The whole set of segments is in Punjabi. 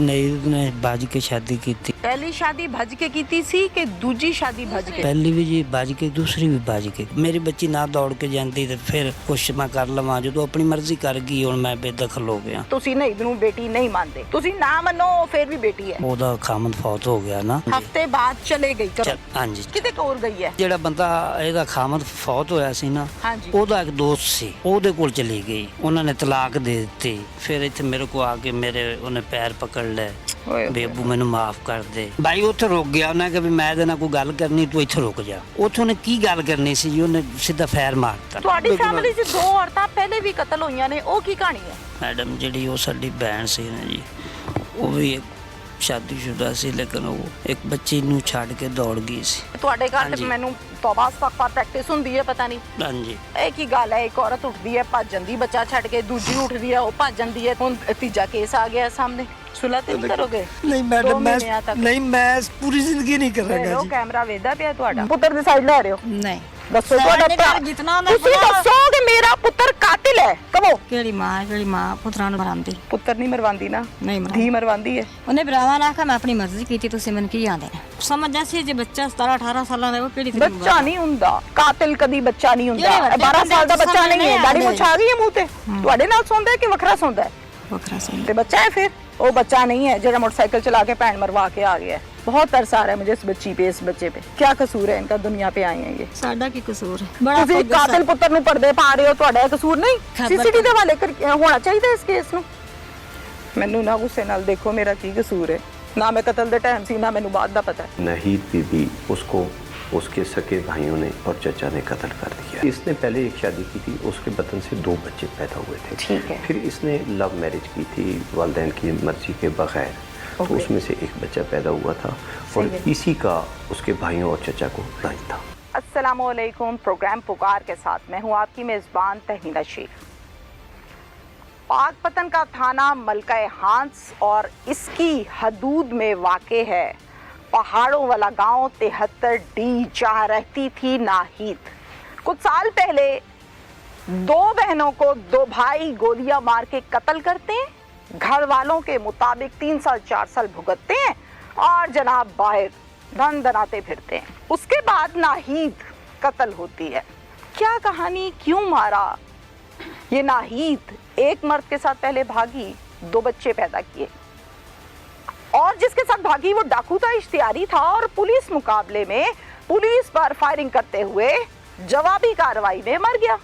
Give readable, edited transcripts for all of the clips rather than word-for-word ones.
नहीं ने बाज के शादी की थी। पहली शादी भज के की सी कि दूजी शादी भज के? पहली भी जी बाज के, दूसरी भी बाज के। मेरी बच्ची ना दौड़ के जाती तो फिर कुछ मैं कर लवा, जो अपनी मर्जी कर गई और मैं बेदखल हो गया। ਤੁਸੀਂ ਨਹੀਂ ਨੂੰ ਬੇਟੀ ਨਹੀਂ ਮੰਨਦੇ, ਤੁਸੀਂ ਨਾ ਮੰਨੋ ਫਿਰ ਵੀ ਬੇਟੀ ਹੈ। ਉਹਦਾ ਖਾਮਦ ਫੌਤ ਹੋ ਗਿਆ ਨਾ, ਹਫਤੇ ਬਾਅਦ ਚਲੇ ਗਈ ਘਰੋਂ। ਹਾਂਜੀ। ਕਿਤੇ ਕੋਲ ਗਈ ਹੈ? ਜਿਹੜਾ ਬੰਦਾ ਇਹਦਾ ਖਾਮਦ ਫੌਤ ਹੋਇਆ ਸੀ ਨਾ, ਹਾਂਜੀ, ਉਹਦਾ ਇੱਕ ਦੋਸਤ ਸੀ, ਉਹਦੇ ਕੋਲ ਚਲੀ ਗਈ। ਉਹਨਾਂ ਨੇ ਤਲਾਕ ਦੇ ਦਿੱਤੀ। ਫਿਰ ਇੱਥੇ ਮੇਰੇ ਕੋ ਆ ਕੇ ਮੇਰੇ ਉਹਨੇ ਪੈਰ ਪਕੜ ਲਏ, ਬੇਬੂ ਮੈਨੂੰ ਮਾਫ ਕਰ ਦੇ। ਬਾਈ ਉੱਥੇ ਰੁਕ ਗਿਆ। ਉਹਨੇ ਕਿਹਾ ਵੀ ਮੈਂ ਇਹਦੇ ਨਾਲ ਕੋਈ ਗੱਲ ਕਰਨੀ, ਤੂੰ ਇੱਥੇ ਰੁਕ ਜਾ। ਉੱਥੇ ਉਹਨੇ ਕੀ ਗੱਲ ਕਰਨੀ ਸੀ ਜੀ, ਉਹਨੇ ਸਿੱਧਾ ਫੈਰ ਮਾਰਤਾ। ਤੁਹਾਡੀ ਫੈਮਿਲੀ 'ਚ ਦੋ ਔਰਤਾਂ ਪਹਿਲੇ ਵੀ ਕਤਲ ਹੋਈਆਂ ਨੇ, ਉਹ ਕੀ ਕਹਾਣੀ ਹੈ? ਮੈਡਮ ਜਿਹੜੀ ਉਹ ਸਾਡੀ ਭੈਣ ਸੀ ਨਾ ਜੀ, ਉਹ ਵੀ ਇੱਕ ਸ਼ਾਦੀशुदा ਸੀ, ਲੇਕਿਨ ਉਹ ਇੱਕ ਬੱਚੀ ਨੂੰ ਛੱਡ ਕੇ ਦੌੜ ਗਈ ਸੀ। ਤੁਹਾਡੇ ਘਰ ਤੇ ਮੈਨੂੰ ਤੌਬਾ ਅਸਤਗਫਾਰ ਪ੍ਰੈਕਟਿਸ ਹੁੰਦੀ ਹੈ, ਪਤਾ ਨਹੀਂ। ਹਾਂਜੀ। ਇਹ ਕੀ ਗੱਲ ਹੈ? ਇੱਕ ਔਰਤ ਉੱਠਦੀ ਹੈ ਭੱਜਣ ਦੀ, ਬੱਚਾ ਛੱਡ ਕੇ, ਦੂਜੀ ਉੱਠਦੀ ਹੈ ਉਹ ਭੱਜਣ ਦੀ ਹੈ। ਹੁਣ ਤੀਜਾ ਕੇਸ ਆ ਗਿਆ ਸਾਹਮਣੇ। ਸੁਲਾ ਤੇ ਨਹੀਂ ਕਰੋਗੇ? ਨਹੀਂ ਮੈਡਮ, ਮੈਂ ਪੂਰੀ ਜ਼ਿੰਦਗੀ ਨਹੀਂ ਕਰਾਂਗਾ ਉਹ ਜੀ। ਕੈਮਰਾ ਵੇਖਦਾ ਪਿਆ ਤੁਹਾਡਾ। ਪੁੱਤਰ ਦੀ ਸਾਈਡ ਲੈ ਰਹੇ ਹੋ? ਨਹੀਂ। ਦੱਸੋ ਤੁਹਾਡਾ ਜਿਤਨਾ ਤੁਸੀਂ ਦੱਸੋ ਕਿ ਮੇਰਾ ਪੁੱਤਰ ਕਾਤਿਲ ਹੈ। ਕਹੋ। ਕਿਹੜੀ ਮਾਂ ਪੁੱਤਰਾਂ ਨੂੰ ਮਰਾਂਦੀ? ਪੁੱਤਰ ਨਹੀਂ ਮਰਵਾਉਂਦੀ ਨਾ, ਨਹੀਂ ਮਰਾਂਦੀ। ਧੀ ਮਰਵਾਉਂਦੀ ਹੈ। ਉਹਨੇ ਭਰਾਵਾਂ ਨੇ ਆਖਿਆ ਮੈਂ ਆਪਣੀ ਮਰਜ਼ੀ ਕੀਤੀ, ਤੁਸੀਂ ਮੈਨੂੰ ਕੀ ਆਂਦੇ ਨੇ? ਸਮਝ ਜਾ ਸੀ ਜੇ ਬੱਚਾ 17-18 ਸਾਲਾਂ ਦਾ ਉਹ ਕਿਹੜੀ ਬੱਚਾ ਨਹੀਂ ਹੁੰਦਾ ਕਾਤਿਲ, ਕਦੀ ਬੱਚਾ ਨਹੀਂ ਹੁੰਦਾ। 12 ਸਾਲ ਦਾ ਬੱਚਾ ਨਹੀਂ ਹੈ। ਦਾੜੀ ਮੁੱਛ ਆ ਗਈ ਹੈ ਮੂੰਹ ਤੇ। ਤੁਹਾਡੇ ਨਾਲ ਸੌਂਦਾ ਹੈ ਕਿ ਵੱਖਰਾ ਸੌਂਦਾ ਹੈ? ਵੱਖਰਾ ਸੌਂਦਾ। ਤੇ ਬੱਚਾ ਹੈ ਫਿਰ? ਉਹ ਬੱਚਾ नहीं है जो मोटरसाइकिल चला के पैन मरवा के आ गया है। बहुत तरस आ रहा है मुझे इस बच्ची पे, इस बच्चे पे। क्या कसूर है इनका? दुनिया पे आए हैं ये। ਸਾਡਾ ਕੀ ਕਸੂਰ ਹੈ? ਬੜਾ ਤੁਸੀਂ ਕਾਤਿਲ ਪੁੱਤਰ ਨੂੰ ਪਰਦੇ ਪਾ ਰਹੇ ਹੋ, ਤੁਹਾਡਾ ਕਸੂਰ ਨਹੀਂ? ਸੀਸੀਟੀਵੀ ਦੇ ਹਵਾਲੇ ਹੋਣਾ ਚਾਹੀਦਾ ਇਸ ਕੇਸ ਨੂੰ। ਮੈਨੂੰ ਨਾ ਗੁੱਸੇ ਨਾਲ ਦੇਖੋ, ਮੇਰਾ ਕੀ ਕਸੂਰ ਹੈ? ਨਾ ਮੈਂ ਕਤਲ ਦੇ ਟਾਈਮ ਸੀ, ਨਾ ਮੈਨੂੰ ਬਾਅਦ ਦਾ ਪਤਾ ਹੈ। नाहीद बीबी उसको उसके सके भाइयों ने और चचा ने कत्ल कर दिया। इसने पहले एक शादी की थी, उसके बतन से 2 बच्चे पैदा हुए थे। ठीक है। फिर इसने लव मैरिज की थी वालिदैन की मर्जी के बगैर, तो उसमें से एक बच्चा पैदा हुआ था और इसी का उसके भाइयों और चचा को राज था। अस्सलामुअलैकुम। प्रोग्राम पुकार के साथ मैं हूँ आपकी मेज़बान तहीना शेख। पाकपतन का थाना मलका हांस और इसकी हदूद में वाक़े है पहाड़ों वाला गांव 73D, जहाँ रहती थी नाहिद। कुछ साल पहले 2 बहनों को 2 भाई गोलियां मार के कत्ल करते हैं। घर वालों के मुताबिक 3 साल 4 साल भुगतते हैं और जनाब बाहर धन दनाते फिरते हैं। उसके बाद नाहिद कत्ल होती है। क्या कहानी, क्यों मारा? ये नाहिद एक मर्द के साथ पहले भागी, 2 बच्चे पैदा किए, और जिसके साथ भागी वो डाकू था, इश्तियारी था, और पुलिस मुकाबले में पुलिस पर फायरिंग करते हुए जवाबी कार्रवाई में मर गया।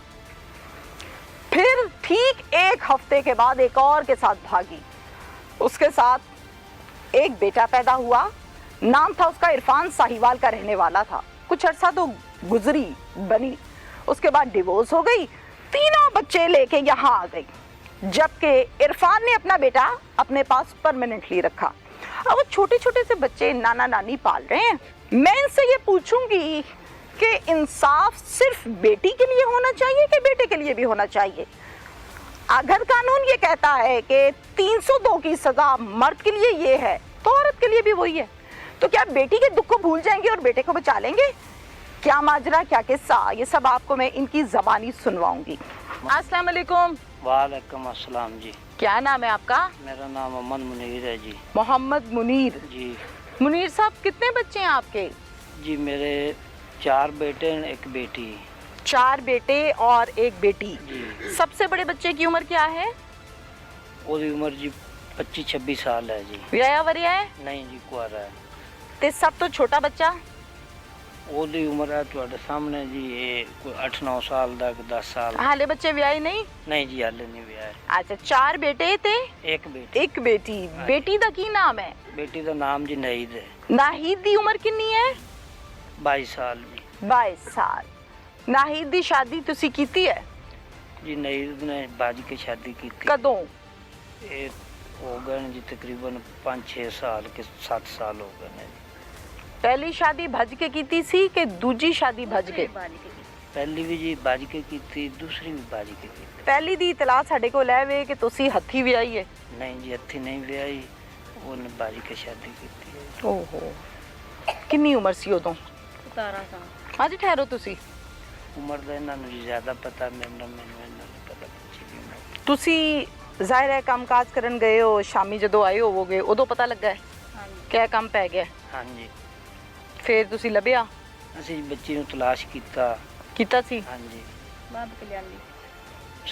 फिर ठीक 1 हफ्ते के बाद एक और के साथ भागी, उसके साथ एक बेटा पैदा हुआ। नाम था उसका इरफान, साहिवाल का रहने वाला था। कुछ अरसा तो गुजरी बनी, उसके बाद डिवोर्स हो गई, तीनों बच्चे लेके यहाँ आ गई, जबकि इरफान ने अपना बेटा अपने पास परमानेंटली रखा। अब वो छोटे छोटे से बच्चे नाना नानी पाल रहे हैं। मैं इनसे ये पूछूंगी कि इंसाफ सिर्फ बेटी के लिए होना चाहिए कि बेटे के लिए भी होना चाहिए? अगर कानून ये कहता है कि 302 की सजा मर्द के लिए ये है, तो औरत के लिए भी वही है। तो क्या बेटी के दुख को भूल जाएंगे और बेटे को बचा लेंगे? क्या माजरा, क्या किस्सा, ये सब आपको मैं इनकी ज़बानी सुनवाऊंगी। अस्सलाम वालेकुम। वालेकुम अस्सलाम जी। क्या नाम है आपका? मेरा नाम मोहम्मद मुनीर है जी। मोहम्मद मुनीर जी। मुनीर साहब, कितने बच्चे हैं आपके? जी मेरे 4 बेटे और 1 बेटी। 4 बेटे और 1 बेटी जी। सबसे बड़े बच्चे की उम्र क्या है? ਉਹਦੀ ਉਮਰ ਜੀ 25-26 ਸਾਲ ਹੈ ਜੀ। ਵਿਆਹਿਆ ਵਰਿਆ ਹੈ? ਨਹੀਂ ਜੀ, ਕੁਆਰਾ ਹੈ। ਤੇ ਸਭ ਤੋਂ ਛੋਟਾ ਬੱਚਾ? ਉਹਦੀ ਉਮਰ ਹੈ ਤੁਹਾਡੇ ਸਾਹਮਣੇ ਜੀ, ਇਹ ਕੋਈ 8-9 ਸਾਲ ਦਾ, 10 ਸਾਲ। ਹਾਲੇ ਬੱਚੇ ਵਿਆਹੇ ਨਹੀਂ? ਨਹੀਂ ਜੀ, ਹਾਲੇ ਨਹੀਂ ਵਿਆਹ ਹੈ। ਅੱਛਾ, 4 ਬੇਟੇ ਤੇ 1 बेटी। 1 बेटी। बेटी ਦਾ ਕੀ ਨਾਮ ਹੈ? बेटी ਦਾ ਨਾਮ ਜੀ ਨਾहिद ਹੈ। ਨਾहिद ਦੀ ਉਮਰ ਕਿੰਨੀ ਹੈ? 22 ਸਾਲ ਜੀ। 22 ਸਾਲ। ਨਾहिद ਦੀ ਸ਼ਾਦੀ ਤੁਸੀਂ ਕੀਤੀ ਹੈ? ਜੀ ਨਾहिद ਨੇ ਬਾਜ ਕੇ ਸ਼ਾਦੀ ਕੀਤੀ। ਕਦੋਂ? ਇਹ ਹੋ ਗਏ ਨੇ ਜੀ ਤਕਰੀਬਨ 5-6 ਸਾਲ ਕੇ 7 ਸਾਲ ਹੋ ਗਏ ਨੇ। ਪਹਿਲੀ ਸ਼ਾਦੀ ਭੱਜ ਕੇ ਕੀਤੀ ਸੀ ਕਿ ਦੂਜੀ ਸ਼ਾਦੀ ਭੱਜ ਕੇ? ਪਹਿਲੀ ਵੀ ਜੀ ਬਾਜ ਕੇ ਕੀਤੀ, ਦੂਸਰੀ ਵੀ ਬਾਜ ਕੇ ਕੀਤੀ। ਪਹਿਲੀ ਦੀ ਇਤਲਾਹ ਸਾਡੇ ਕੋਲ ਹੈ ਵੇ ਕਿ ਤੁਸੀਂ ਹੱਥੀ ਵਿਆਹੀ ਹੈ? ਨਹੀਂ ਜੀ, ਹੱਥੀ ਨਹੀਂ ਵਿਆਹੀ, ਉਹਨੇ ਬਾਜ ਕੇ ਸ਼ਾਦੀ ਕੀਤੀ ਹੈ। ਓਹੋ, ਕਿੰਨੀ ਉਮਰ ਸੀ ਉਦੋਂ? 17 ਸਾਲ। ਹਾਂਜੀ, ਠਹਿਰੋ ਤੁਸੀਂ। ਉਮਰ ਦਾ ਇਹਨਾਂ ਨੂੰ ਜ਼ਿਆਦਾ ਪਤਾ, ਮੈਨੂੰ ਇਹਨਾਂ ਨੂੰ ਪਤਾ। ਤੁਸੀਂ ਜ਼ਾਹਿਰ ਹੈ ਕੰਮਕਾਜ ਕਰਨ ਗਏ ਹੋ, ਸ਼ਾਮੀ ਜਦੋਂ ਆਏ ਹੋਵੋਗੇ ਉਦੋਂ ਪਤਾ ਲੱਗਾ ਹੈ ਕਿਆ ਕੰਮ ਪੈ ਗਿਆ? ਹਾਂਜੀ। ਫਿਰ ਤੁਸੀਂ ਲੱਭਿਆ? ਅਸੀਂ ਬੱਚੀ ਨੂੰ ਤਲਾਸ਼ ਕੀਤਾ ਸੀ? ਹਾਂਜੀ। ਬਾਅਦ ਕਲਿਆਣੀ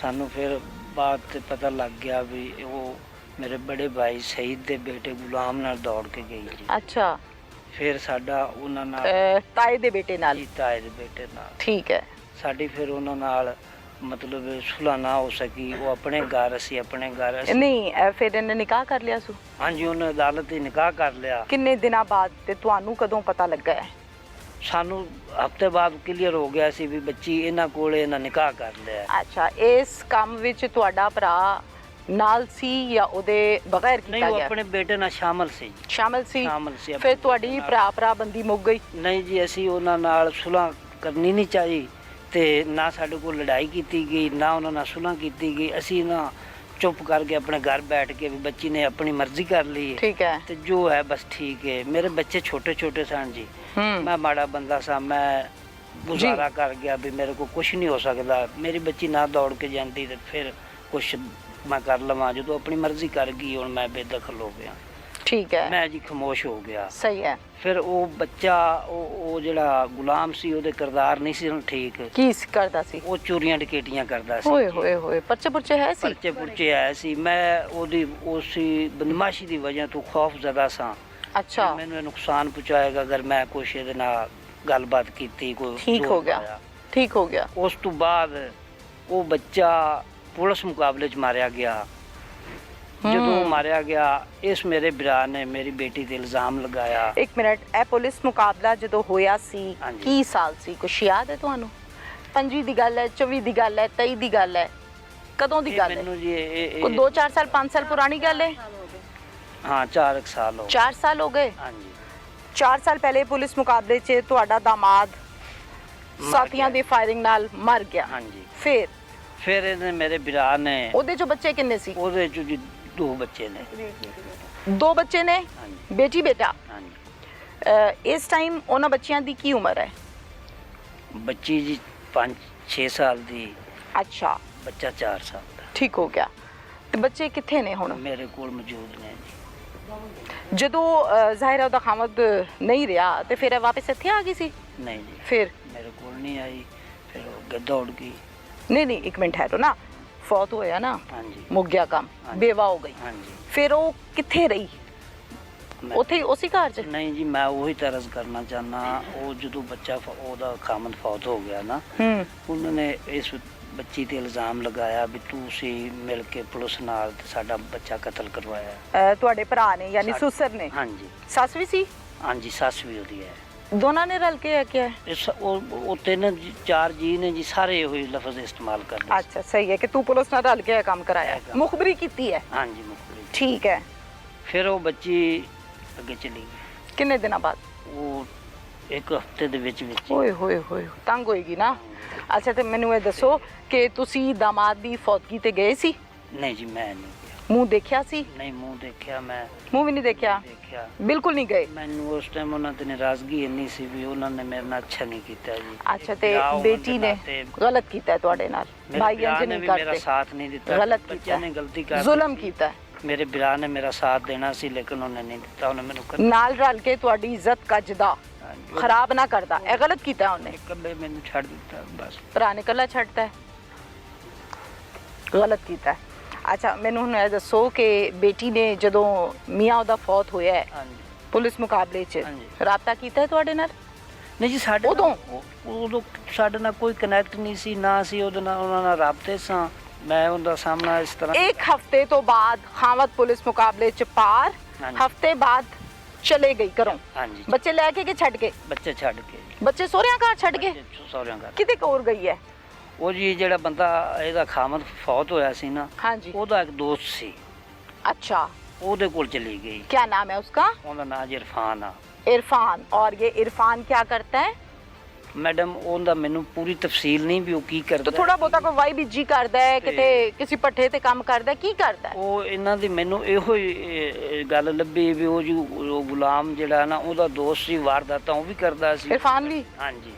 ਸਾਨੂੰ ਫਿਰ ਬਾਅਦ ਤੇ ਪਤਾ ਲੱਗ ਗਿਆ ਵੀ ਉਹ ਮੇਰੇ ਬੜੇ ਭਾਈ ਸ਼ਹੀਦ ਦੇ ਬੇਟੇ ਗੁਲਾਮ ਨਾਲ ਦੌੜ ਕੇ ਗਈ ਜੀ। ਅੱਛਾ। ਫਿਰ ਸਾਡਾ ਉਹਨਾਂ ਨਾਲ ਤਾਏ ਦੇ ਬੇਟੇ ਨਾਲ? ਜੀ, ਤਾਏ ਦੇ ਬੇਟੇ ਨਾਲ। ਠੀਕ ਹੈ। ਸਾਡੀ ਫਿਰ ਉਹਨਾਂ ਨਾਲ ਮਤਲਬ ਸੁਲ੍ਹਾ ਨਾ ਹੋ ਸਕੀ। ਉਹ ਆਪਣੇ ਘਰ, ਅਸੀਂ ਆਪਣੇ ਘਰ। ਨਹੀਂ ਫਿਰ ਇਹਨੇ ਨਿਕਾਹ ਕਰ ਲਿਆ ਸੂ? ਹਾਂਜੀ, ਉਹਨੇ ਅਦਾਲਤ ਹੀ ਨਿਕਾਹ ਕਰ ਲਿਆ। ਕਿੰਨੇ ਦਿਨਾਂ ਬਾਅਦ ਤੇ ਤੁਹਾਨੂੰ ਕਦੋਂ ਪਤਾ ਲੱਗਾ ਹੈ? ਸਾਨੂੰ ਹਫ਼ਤੇ ਬਾਅਦ ਕਲੀਅਰ ਹੋ ਗਿਆ ਸੀ ਵੀ ਬੱਚੀ ਇਹਨਾਂ ਕੋਲੇ, ਇਹਨਾਂ ਨਿਕਾਹ ਕਰ ਲਿਆ। ਅੱਛਾ, ਇਸ ਕੰਮ ਵਿੱਚ ਤੁਹਾਡਾ ਭਰਾ ਨਾਲ ਸੀ ਜਾਂ ਉਹਦੇ ਬਗੈਰ ਕੀਤਾ ਨਹੀਂ, ਉਹ ਗਿਆ? ਆਪਣੇ ਬੇਟੇ ਨਾਲ ਸ਼ਾਮਲ ਸੀ। ਸ਼ਾਮਲ ਸੀ? ਫਿਰ ਫਿਰ ਤੁਹਾਡੀ ਭਰਾ ਬੰਦੀ ਮੁੱਕ ਗਈ? ਨਹੀਂ ਜੀ, ਅਸੀਂ ਉਹਨਾਂ ਨਾਲ ਸੁਲ੍ਹਾ ਕਰਨੀ ਨਹੀਂ ਚਾਹੀ ਤੇ ਨਾ ਸਾਡੇ ਕੋਲ ਲੜਾਈ ਕੀਤੀ ਗਈ, ਨਾ ਉਹਨਾਂ ਨਾਲ ਸੁਲ੍ਹਾ ਕੀਤੀ ਗਈ। ਅਸੀਂ ਨਾ ਚੁੱਪ ਕਰਕੇ ਆਪਣੇ ਘਰ ਬੈਠ ਕੇ ਵੀ ਬੱਚੀ ਨੇ ਆਪਣੀ ਮਰਜ਼ੀ ਕਰ ਲਈ। ਠੀਕ ਹੈ। ਤੇ ਜੋ ਹੈ ਬਸ ਠੀਕ ਹੈ। ਮੇਰੇ ਬੱਚੇ ਛੋਟੇ ਛੋਟੇ ਸਨ ਜੀ। ਮੈਂ ਮਾੜਾ ਬੰਦਾ ਸਾਂ, ਮੈਂ ਗੁਜ਼ਾਰਾ ਕਰ ਗਿਆ ਵੀ ਮੇਰੇ ਕੋਲ ਕੁਝ ਨਹੀਂ ਹੋ ਸਕਦਾ। ਮੇਰੀ ਬੱਚੀ ਨਾ ਦੌੜ ਕੇ ਜਾਂਦੀ ਤੇ ਫਿਰ ਕੁਛ ਮੈਂ ਕਰ ਲਵਾਂ। ਜਦੋਂ ਆਪਣੀ ਮਰਜ਼ੀ ਕਰ ਗਈ, ਹੁਣ ਮੈਂ ਬੇਦਖਲ ਹੋ ਗਿਆ। ਠੀਕ ਹੈ। ਮੈਂ ਜੀ ਖਾਮੋਸ਼ ਹੋ ਗਿਆ। ਸਹੀ ਹੈ। ਫਿਰ ਉਹ ਬੱਚਾ, ਉਹ ਜਿਹੜਾ ਗੁਲਾਮ ਸੀ, ਉਹਦੇ ਕਿਰਦਾਰ ਨਹੀਂ ਸੀ ਠੀਕ। ਕੀ ਕਰਦਾ ਸੀ? ਉਹ ਚੋਰੀਆਂ ਡਕੈਤੀਆਂ ਕਰਦਾ ਸੀ। ਓਏ ਹੋਏ ਹੋਏ, ਪਰਚੇ ਪੁਰਚੇ ਹੈ ਸੀ? ਪਰਚੇ ਪੁਰਚੇ ਆਏ ਸੀ। ਮੈਂ ਉਹਦੀ ਉਸੇ ਬਦਮਾਸ਼ੀ ਦੀ ਵਜ੍ਹਾ ਤੋਂ ਖੌਫ ਜ਼ਦਾ ਸਾਂ। ਅੱਛਾ। ਮੈਨੂੰ ਨੁਕਸਾਨ ਪਹੁੰਚਾਏਗਾ ਅਗਰ ਮੈਂ ਕੁਛ ਇਹਦੇ ਨਾਲ ਗੱਲਬਾਤ ਕੀਤੀ। ਕੋਈ ਠੀਕ ਹੋ ਗਿਆ। ਠੀਕ ਹੋ ਗਿਆ। ਉਸ ਤੋਂ ਬਾਅਦ ਉਹ ਬੱਚਾ ਪੁਲਿਸ ਮੁਕਾਬਲੇ 'ਚ ਮਾਰਿਆ ਗਿਆ। ਜਦੋਂ ਮਾਰਿਆ ਗਿਆ, ਇਸ ਮੇਰੇ ਭਰਾ ਨੇ ਮੇਰੀ ਬੇਟੀ ਤੇ ਇਲਜ਼ਾਮ ਲਗਾਇਆ। ਇੱਕ ਮਿੰਟ, ਇਹ ਪੁਲਿਸ ਮੁਕਾਬਲਾ ਜਦੋਂ ਹੋਇਆ ਸੀ, ਹਾਂਜੀ। ਕੀ ਸਾਲ ਸੀ? ਕੁਛ ਯਾਦ ਹੈ ਤੁਹਾਨੂੰ? 25 ਦੀ ਗੱਲ ਹੈ, 24 ਦੀ ਗੱਲ ਹੈ, 23 ਦੀ ਗੱਲ ਹੈ? ਕਦੋਂ ਦੀ ਗੱਲ ਹੈ? ਮੈਨੂੰ ਜੀ ਕੋਈ 2-4 ਸਾਲ 5 ਸਾਲ ਪੁਰਾਣੀ ਗੱਲ ਹੈ? ਹਾਂ, 4 ਸਾਲ ਹੋ ਗਏ। 4 ਸਾਲ ਹੋ ਗਏ? ਹਾਂਜੀ। 4 ਸਾਲ ਪਹਿਲੇ ਪੁਲਿਸ ਮੁਕਾਬਲੇ 'ਚ ਤੁਹਾਡਾ ਦਾਮਾਦ ਸਾਥੀਆਂ ਦੀ ਫਾਇਰਿੰਗ ਨਾਲ ਮਰ ਗਿਆ। ਹਾਂਜੀ। ਫਿਰ ਇਹਨੇ ਮੇਰੇ ਭਰਾ ਨੇ, ਉਹਦੇ 'ਚ ਬੱਚੇ ਕਿੰਨੇ ਸੀ? ਉਹਦੇ 'ਚ ਜੀ 2 ਬੱਚੇ ਨੇ। 2 ਬੱਚੇ ਨੇ? ਹਾਂਜੀ। ਬੇਟੀ ਬੇਟਾ? ਹਾਂਜੀ। ਇਸ ਟਾਈਮ ਉਹਨਾਂ ਬੱਚਿਆਂ ਦੀ ਕੀ ਉਮਰ ਹੈ? ਬੱਚੀ ਜੀ 5-6 ਸਾਲ ਦੀ। ਅੱਛਾ। ਬੱਚਾ 4 ਸਾਲ ਦਾ। ਠੀਕ ਹੋ ਗਿਆ। ਤੇ ਬੱਚੇ ਕਿੱਥੇ ਨੇ ਹੁਣ? ਮੇਰੇ ਕੋਲ ਮੌਜੂਦ ਨੇ ਜੀ। ਜਦੋਂ ਜ਼ਾਹਿਰ ਹੈ ਉਹਦਾ ਖਾਮਦ ਨਹੀਂ ਰਿਹਾ ਤੇ ਫਿਰ ਇਹ ਵਾਪਸ ਇੱਥੇ ਆ ਗਈ ਸੀ? ਨਹੀਂ ਜੀ, ਫਿਰ ਮੇਰੇ ਕੋਲ ਨਹੀਂ ਆਈ। ਫਿਰ ਉਹ ਦੌੜ ਗਈ। ਨਹੀਂ, ਇੱਕ ਮਿੰਟ ਹੈ ਨਾ, ਫੌਤ ਹੋਇਆ ਨਾ, ਹਾਂਜੀ। ਮੁੱਕ ਗਿਆ ਕੰਮ, ਬੇਵਾ ਹੋ ਗਈ। ਹਾਂਜੀ। ਫਿਰ ਉਹ ਕਿੱਥੇ ਰਹੀ? ਉੱਥੇ ਉਸੇ ਘਰ 'ਚ? ਨਹੀਂ ਜੀ, ਮੈਂ ਉਹੀ ਤਰਜ਼ ਕਰਨਾ ਚਾਹਨਾ। ਉਹ ਜਦੋਂ ਬੱਚਾ ਉਹਦਾ ਖਾਮਦ ਫੌਤ ਹੋ ਗਿਆ ਨਾ, ਉਹਨਾਂ ਨੇ ਇਸ ਬੱਚੀ ਤੇ ਇਲਜ਼ਾਮ ਲਗਾਇਆ ਵੀ ਤੁਸੀਂ ਮਿਲ ਕੇ ਪੁਲਿਸ ਨਾਲ ਤੇ ਸਾਡਾ ਬੱਚਾ ਕਤਲ ਕਰਵਾਇਆ। ਤੁਹਾਡੇ ਭਰਾ ਨੇ ਯਾਨੀ ਸੁਸਰ ਨੇ? ਹਾਂਜੀ। ਸੱਸ ਵੀ ਸੀ? ਹਾਂਜੀ, ਸੱਸ ਵੀ ਉਹਦੀ ਹੈ। ਦੋਨਾਂ ਨੇ ਰਲ ਕੇ ਕਿਹਾ? ਉਹ 3-4 ਜੀ ਨੇ ਜੀ, ਸਾਰੇ ਇਹੋ ਹੀ ਲਫ਼ਜ਼ ਇਸਤੇਮਾਲ ਕਰਦੇ। ਅੱਛਾ, ਸਹੀ ਹੈ ਕਿ ਤੂੰ ਪੁਲਿਸ ਨਾਲ ਰਲ ਕੇ ਇਹ ਕੰਮ ਕਰਾਇਆ, ਮੁਖਬਰੀ ਕੀਤੀ ਹੈ? ਹਾਂਜੀ, ਮੁਖਬਰੀ। ਠੀਕ ਹੈ। ਫਿਰ ਉਹ ਬੱਚੀ ਅੱਗੇ ਚਲੀ ਗਈ। ਕਿੰਨੇ ਦਿਨਾਂ ਬਾਅਦ? ਉਹ 1 ਹਫ਼ਤੇ ਦੇ ਵਿੱਚ। ਓਏ ਹੋਏ ਹੋਏ, ਤੰਗ ਹੋਏਗੀ ਨਾ। ਅੱਛਾ, ਤੇ ਮੈਨੂੰ ਇਹ ਦੱਸੋ ਕਿ ਤੁਸੀਂ ਦਾਮਾਦ ਦੀ ਫੌਤਗੀ ਤੇ ਗਏ ਸੀ? ਨਹੀਂ ਜੀ, ਮੈਂ ਨਹੀਂ ਗਿਆ। ਮੂੰਹ ਦੇਖਿਆ ਸੀ? ਨਹੀਂ, ਮੂੰਹ ਦੇਖਿਆ ਮੈਂ। ਮੂੰਹ ਵੀ ਨਹੀਂ ਦੇਖਿਆ? ਬਿਲਕੁਲ ਨਹੀਂ ਗਏ? ਮੈਨੂੰ ਉਸ ਟਾਈਮ ਉਹਨਾਂ ਤੇ ਨਾਰਾਜ਼ਗੀ ਇੰਨੀ ਸੀ ਵੀ ਉਹਨਾਂ ਨੇ ਮੇਰੇ ਨਾਲ ਅੱਛਾ ਨਹੀਂ ਕੀਤਾ ਜੀ। ਅੱਛਾ, ਤੇ ਬੇਟੀ ਨੇ ਗਲਤ ਕੀਤਾ ਤੁਹਾਡੇ ਨਾਲ? ਭਾਈ ਇੰਜ ਨਹੀਂ ਕਰਦੇ? ਮੇਰਾ ਸਾਥ ਨਹੀਂ ਦਿੱਤਾ। ਗਲਤ ਬੱਚਿਆਂ ਨੇ ਗਲਤੀ ਕਰ ਜ਼ੁਲਮ ਕੀਤਾ? ਮੇਰੇ ਭਰਾ ਨੇ ਮੇਰਾ ਸਾਥ ਦੇਣਾ ਸੀ ਲੇਕਿਨ ਉਹਨੇ ਨਹੀਂ ਦਿੱਤਾ। ਉਹਨੇ ਮੈਨੂੰ ਨਾਲ ਰਲ ਕੇ ਤੁਹਾਡੀ ਇੱਜ਼ਤ ਕੱਜਦਾ, ਖਰਾਬ ਨਾ ਕਰਦਾ, ਇਹ ਗਲਤ ਕੀਤਾ ਉਹਨੇ? ਇਕੱਲੇ ਮੈਨੂੰ ਛੱਡ ਦਿੱਤਾ ਬਸ। ਭਰਾ ਨੇ ਇਕੱਲਾ ਛੱਡਤਾ, ਗਲਤ ਕੀਤਾ। ਅੱਛਾ, ਮੈਨੂੰ ਹੁਣ ਇਹ ਦੱਸੋ ਕਿ ਬੇਟੀ ਨੇ ਜਦੋਂ ਮੀਆਂ ਉਹਦਾ ਫੌਤ ਹੋਇਆ ਹੈ, ਪੁਲਿਸ ਮੁਕਾਬਲੇ 'ਚ ਰਾਬਤਾ ਕੀਤਾ ਤੁਹਾਡੇ ਨਾਲ? ਨਹੀਂ ਜੀ, ਸਾਡੇ ਉਦੋਂ ਸਾਡੇ ਨਾਲ ਕੋਈ ਕਨੈਕਟ ਨਹੀਂ ਸੀ, ਨਾ ਸੀ ਉਹਦੇ ਨਾਲ ਉਹਨਾਂ ਨਾਲ ਰਾਬਤੇ ਸਾਂ। ਮੈਂ ਉਹਦਾ ਸਾਹਮਣਾ ਇਸ ਤਰ੍ਹਾਂ। 1 ਹਫ਼ਤੇ ਤੋਂ ਬਾਅਦ ਖਾਮਦ ਪੁਲਿਸ ਮੁਕਾਬਲੇ 'ਚ ਪਾਰ, ਹਫ਼ਤੇ ਬਾਅਦ ਚਲੇ ਗਈ ਘਰੋਂ? ਹਾਂਜੀ। ਬੱਚੇ ਲੈ ਕੇ ਕਿ ਛੱਡ ਕੇ? ਬੱਚੇ ਛੱਡ ਕੇ। ਬੱਚੇ ਸਹੁਰਿਆਂ ਘਰ ਛੱਡ ਕੇ? ਸਹੁਰਿਆਂ ਘਰ। ਕਿਤੇ ਕੋਰ ਗਈ ਹੈ? ਉਹ ਜੀ ਜਿਹੜਾ ਬੰਦਾ ਇਹਦਾ ਖਾਮਦ ਫੌਤ ਹੋਇਆ ਸੀ ਨਾ, ਹਾਂਜੀ, ਉਹਦਾ ਇੱਕ ਦੋਸਤ ਸੀ। ਅੱਛਾ, ਉਹਦੇ ਕੋਲ ਚਲੀ ਗਈ। क्या नाम है उसका? ਉਹਦਾ ਨਾਮ ਇਰਫਾਨ ਆ। इरफान। और ये इरफान क्या करता है? ਮੈਡਮ, ਉਹਦਾ ਮੈਨੂੰ ਪੂਰੀ ਤਫਸੀਲ ਨਹੀਂ ਵੀ ਉਹ ਕੀ ਕਰਦਾ। तो थोड़ा बहुता कोई वाई बिजी करता है, किते किसी पट्ठे ते काम करता है, की करता है? ਉਹ ਇਹਨਾਂ ਦੀ ਮੈਨੂੰ ਇਹੋ ਹੀ ਗੱਲ ਲੱਭੀ ਵੀ ਉਹ ਜੀ ਉਹ ਗੁਲਾਮ ਜਿਹੜਾ ਨਾ ਉਹਦਾ ਦੋਸਤ ਸੀ, ਵਾਰਦਾਤਾਂ ਉਹ ਵੀ ਕਰਦਾ ਸੀ। इरफान भी? ਹਾਂਜੀ।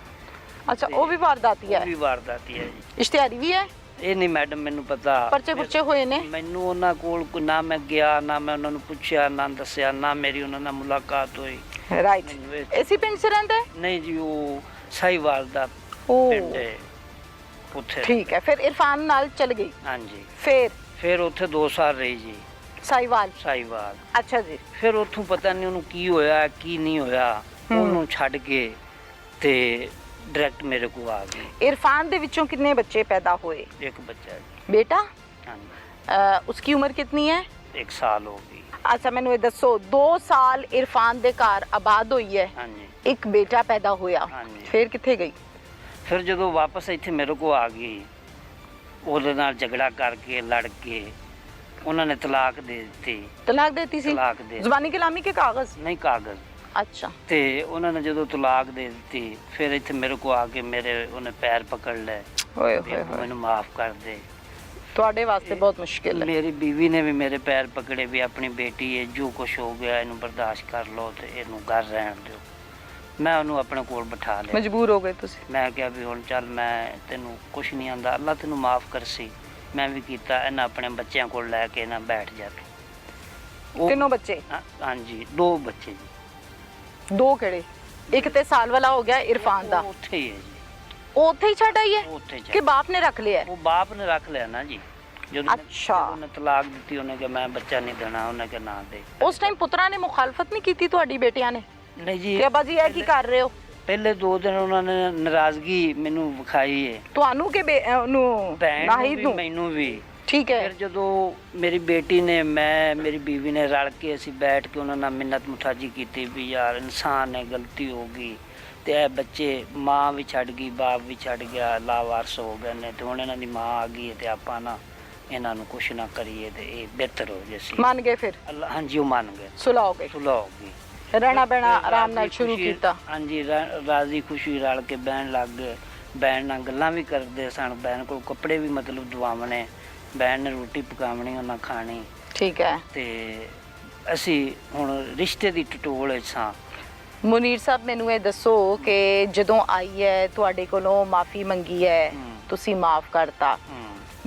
अच्छा, वो भी वारदाती है? ਉਹ ਵੀ ਵਾਰਦਾਤੀ ਹੈ ਜੀ। इश्तिहारी भी है? ਇਹ ਨਹੀਂ ਮੈਡਮ ਮੈਨੂੰ ਪਤਾ। ਪਰਚੇ ਪੁਰਚੇ ਹੋਏ ਨੇ? ਮੈਨੂੰ ਉਹਨਾਂ ਕੋਲ ਨਾ ਮੈਂ ਗਿਆ, ਨਾ ਮੈਂ ਉਹਨਾਂ ਨੂੰ ਪੁੱਛਿਆ, ਨਾ ਦੱਸਿਆ, ਨਾ ਮੇਰੀ ਉਹਨਾਂ ਨਾਲ ਮੁਲਾਕਾਤ ਹੋਈ। ਰਾਈਟ। ਇਸੇ ਪਿੰਡ 'ਚ ਰਹਿੰਦਾ ਹੈ? ਨਹੀਂ ਜੀ, ਉਹ ਸਾਹੀਵਾਲ ਦਾ ਓ ਪਿੰਡ ਹੈ ਉੱਥੇ। ਠੀਕ ਹੈ, ਫਿਰ ਇਰਫਾਨ ਨਾਲ ਚਲ ਗਈ? ਹਾਂਜੀ। ਫਿਰ ਉੱਥੇ 2 ਸਾਲ ਰਹੀ ਜੀ ਸਾਹੀਵਾਲ। ਅੱਛਾ ਜੀ। ਫਿਰ ਉੱਥੋਂ ਪਤਾ ਨਹੀਂ ਉਹਨੂੰ ਕੀ ਹੋਇਆ ਕੀ ਨਹੀਂ ਹੋਇਆ, ਉਹਨੂੰ ਛੱਡ ਕੇ ਤੇ ਡਾਇਰੈਕਟ ਮੇਰੇ ਕੋਲ ਆ ਗਈ। इरफान ਦੇ ਵਿੱਚੋਂ ਕਿੰਨੇ ਬੱਚੇ ਪੈਦਾ ਹੋਏ? ਇੱਕ ਬੱਚਾ ਜੀ। ਬੇਟਾ? ਹਾਂਜੀ। ਉਸकी ਉਮਰ ਕਿੰਨੀ ਹੈ? 1 ਸਾਲ ਹੋ ਗਈ। ਅੱਛਾ, ਮੈਨੂੰ ਇਹ ਦੱਸੋ, 2 ਸਾਲ ਇਰਫਾਨ ਦੇ ਘਰ ਆਬਾਦ ਹੋਈ ਹੈ, ਹਾਂਜੀ। ਇੱਕ ਬੇਟਾ ਪੈਦਾ ਹੋਇਆ, ਹਾਂਜੀ। ਫਿਰ ਕਿੱਥੇ ਗਈ? ਫਿਰ ਜਦੋਂ ਵਾਪਸ ਇੱਥੇ ਮੇਰੇ ਕੋਲ ਆ ਗਈ, ਉਹਦੇ ਨਾਲ ਝਗੜਾ ਕਰਕੇ ਲੜ ਕੇ ਉਹਨਾਂ ਨੇ ਤਲਾਕ ਦੇ ਦਿੱਤੀ। ਤਲਾਕ ਦੇਤੀ ਸੀ? ਤਲਾਕ ਦੇ ਜ਼ੁਬਾਨੀ ਕਲਾਮੀ ਕੇ ਕਾਗਜ਼? ਨਹੀਂ, ਕਾਗਜ਼। ਅੱਛਾ। ਤੇ ਉਹਨਾਂ ਨੇ ਜਦੋਂ ਤਲਾਕ ਦੇ ਦਿੱਤੀ, ਫਿਰ ਇੱਥੇ ਮੇਰੇ ਕੋਲ ਆ ਕੇ ਉਹਨੇ ਪੈਰ ਪਕੜ ਲਏ। ਓਏ ਵੀ ਹੋਏ ਅੱਬੂ ਹੋਏ, ਮੈਨੂੰ ਮਾਫ ਕਰ ਦੇ। ਤੁਹਾਡੇ ਵਾਸਤੇ ਬਹੁਤ ਮੁਸ਼ਕਿਲ ਹੈ। ਮੇਰੀ ਬੀਵੀ ਨੇ ਵੀ ਮੇਰੇ ਪੈਰ ਪਕੜੇ ਵੀ ਆਪਣੀ ਬੇਟੀ ਹੈ, ਜੋ ਕੁਛ ਹੋ ਗਿਆ ਇਹਨੂੰ ਬਰਦਾਸ਼ਤ ਕਰ ਲਓ ਤੇ ਇਹਨੂੰ ਘਰ ਰਹਿਣ ਦਿਓ। ਮੈਂ ਉਹਨੂੰ ਆਪਣੇ ਕੋਲ ਬਿਠਾ ਲਿਆ। ਮਜਬੂਰ ਹੋ ਗਏ ਤੁਸੀਂ? ਮੈਂ ਕਿਹਾ ਵੀ ਹੁਣ ਚੱਲ, ਮੈਂ ਤੈਨੂੰ ਕੁਛ ਨਹੀਂ ਆਂਦਾ, ਅੱਲਾ ਤੈਨੂੰ ਮਾਫ ਕਰਸੀ। ਮੈਂ ਵੀ ਕੀਤਾ। ਇਹਨਾਂ ਆਪਣੇ ਬੱਚਿਆਂ ਕੋਲ ਲੈ ਕੇ ਨਾ ਬੈਠ ਜਾ ਕੇ। ਤਿੰਨੋਂ ਬੱਚੇ? ਹਾਂਜੀ, 2 ਬੱਚੇ ਜੀ। 2 ਕਿਹੜੇ? ਇੱਕ ਤੇ ਸਾਲ ਵਾਲਾ ਹੋ ਗਿਆ ਇਰਫਾਨ ਦਾ? ਉੱਥੇ ਹੀ ਹੈ ਜੀ। ਉਹ ਉੱਥੇ ਹੀ ਛੱਡ ਆਈ ਹੈ ਉੱਥੇ ਕਿ ਬਾਪ ਨੇ ਰੱਖ ਲਿਆ? ਉਹ ਬਾਪ ਨੇ ਰੱਖ ਲਿਆ ਨਾ ਜੀ। ਜਦੋਂ ਅੱਛਾ। ਉਹਨੇ ਤਲਾਕ ਦਿੱਤੀ, ਉਹਨੇ ਕਿਹਾ ਮੈਂ ਬੱਚਾ ਨਹੀਂ ਦੇਣਾ, ਉਹਨੇ ਕਿਹਾ ਨਾ ਦੇ। ਉਸ ਟਾਈਮ ਪੁੱਤਰਾਂ ਨੇ ਮੁਖਾਲਫਤ ਨਹੀਂ ਕੀਤੀ ਤੁਹਾਡੀ ਬੇਟਿਆਂ ਨੇ? ਨਹੀਂ ਜੀ। ਕਿ ਅੱਬਾ ਜੀ ਇਹ ਕੀ ਕਰ ਰਹੇ ਹੋ? ਪਹਿਲੇ 2 ਦਿਨ ਉਹਨਾਂ ਨੇ ਨਾਰਾਜ਼ਗੀ ਮੈਨੂੰ ਵਿਖਾਈ ਹੈ। ਤੁਹਾਨੂੰ ਕਿ ਉਹਨੂੰ? ਨਾਹੀਦ ਨੂੰ? ਮੈਨੂੰ ਵੀ। ਠੀਕ ਹੈ। ਫਿਰ ਜਦੋਂ ਮੇਰੀ ਬੇਟੀ ਨੇ, ਮੇਰੀ ਬੀਵੀ ਨੇ ਰਲ ਕੇ ਅਸੀਂ ਬੈਠ ਕੇ ਉਹਨਾਂ ਨਾਲ ਮਿੰਨਤ ਮੁਤਾਜੀ ਕੀਤੀ ਵੀ ਯਾਰ ਇਨਸਾਨ ਹੈ, ਗਲਤੀ ਹੋ ਗਈ ਤੇ ਇਹ ਬੱਚੇ, ਮਾਂ ਵੀ ਛੱਡ ਗਈ, ਬਾਪ ਵੀ ਛੱਡ ਗਿਆ, ਲਾਵਾਰਸ ਹੋ ਗਏ ਨੇ, ਤੇ ਹੁਣ ਇਹਨਾਂ ਦੀ ਮਾਂ ਆ ਗਈ ਤੇ ਆਪਾਂ ਨਾ ਇਹਨਾਂ ਨੂੰ ਕੁਛ ਨਾ ਕਰੀਏ ਤੇ ਇਹ ਬਿਹਤਰ ਹੋ ਜੇ। ਮੰਨ ਗਏ ਫਿਰ? ਹਾਂਜੀ, ਉਹ ਮੰਨ ਗਏ। ਸੁਲ੍ਹਾ ਹੋ ਗਈ? ਸੁਲ੍ਹਾ ਹੋ ਗਈ। ਰਹਿਣਾ ਬਹਿਣਾ ਆਰਾਮ ਨਾਲ ਸ਼ੁਰੂ ਕੀਤਾ? ਹਾਂਜੀ, ਰਾਜ਼ੀ ਖੁਸ਼ੀ ਰਲ ਕੇ ਬਹਿਣ ਲੱਗ ਗਏ। ਬਹਿਣ ਨਾਲ ਗੱਲਾਂ ਵੀ ਕਰਦੇ ਸਨ। ਬਹਿਣ ਕੋਲ ਕੱਪੜੇ ਵੀ ਮਤਲਬ ਧਵਾਉਣੇ, ਬਹਿਣ ਨੇ ਰੋਟੀ ਪਕਾਉਣੀ, ਉਹਨਾਂ ਖਾਣੀ। ਠੀਕ ਹੈ। ਤੇ ਅਸੀਂ ਹੁਣ ਰਿਸ਼ਤੇ ਦੀ ਟਟੋਲ ਸਾਂ। ਮੁਨੀਰ ਸਾਹਿਬ, ਮੈਨੂੰ ਇਹ ਦੱਸੋ ਕਿ ਜਦੋਂ ਆਈ ਹੈ ਤੁਹਾਡੇ ਕੋਲੋਂ ਮਾਫੀ ਮੰਗੀ ਹੈ, ਤੁਸੀਂ ਮਾਫ ਕਰਤਾ,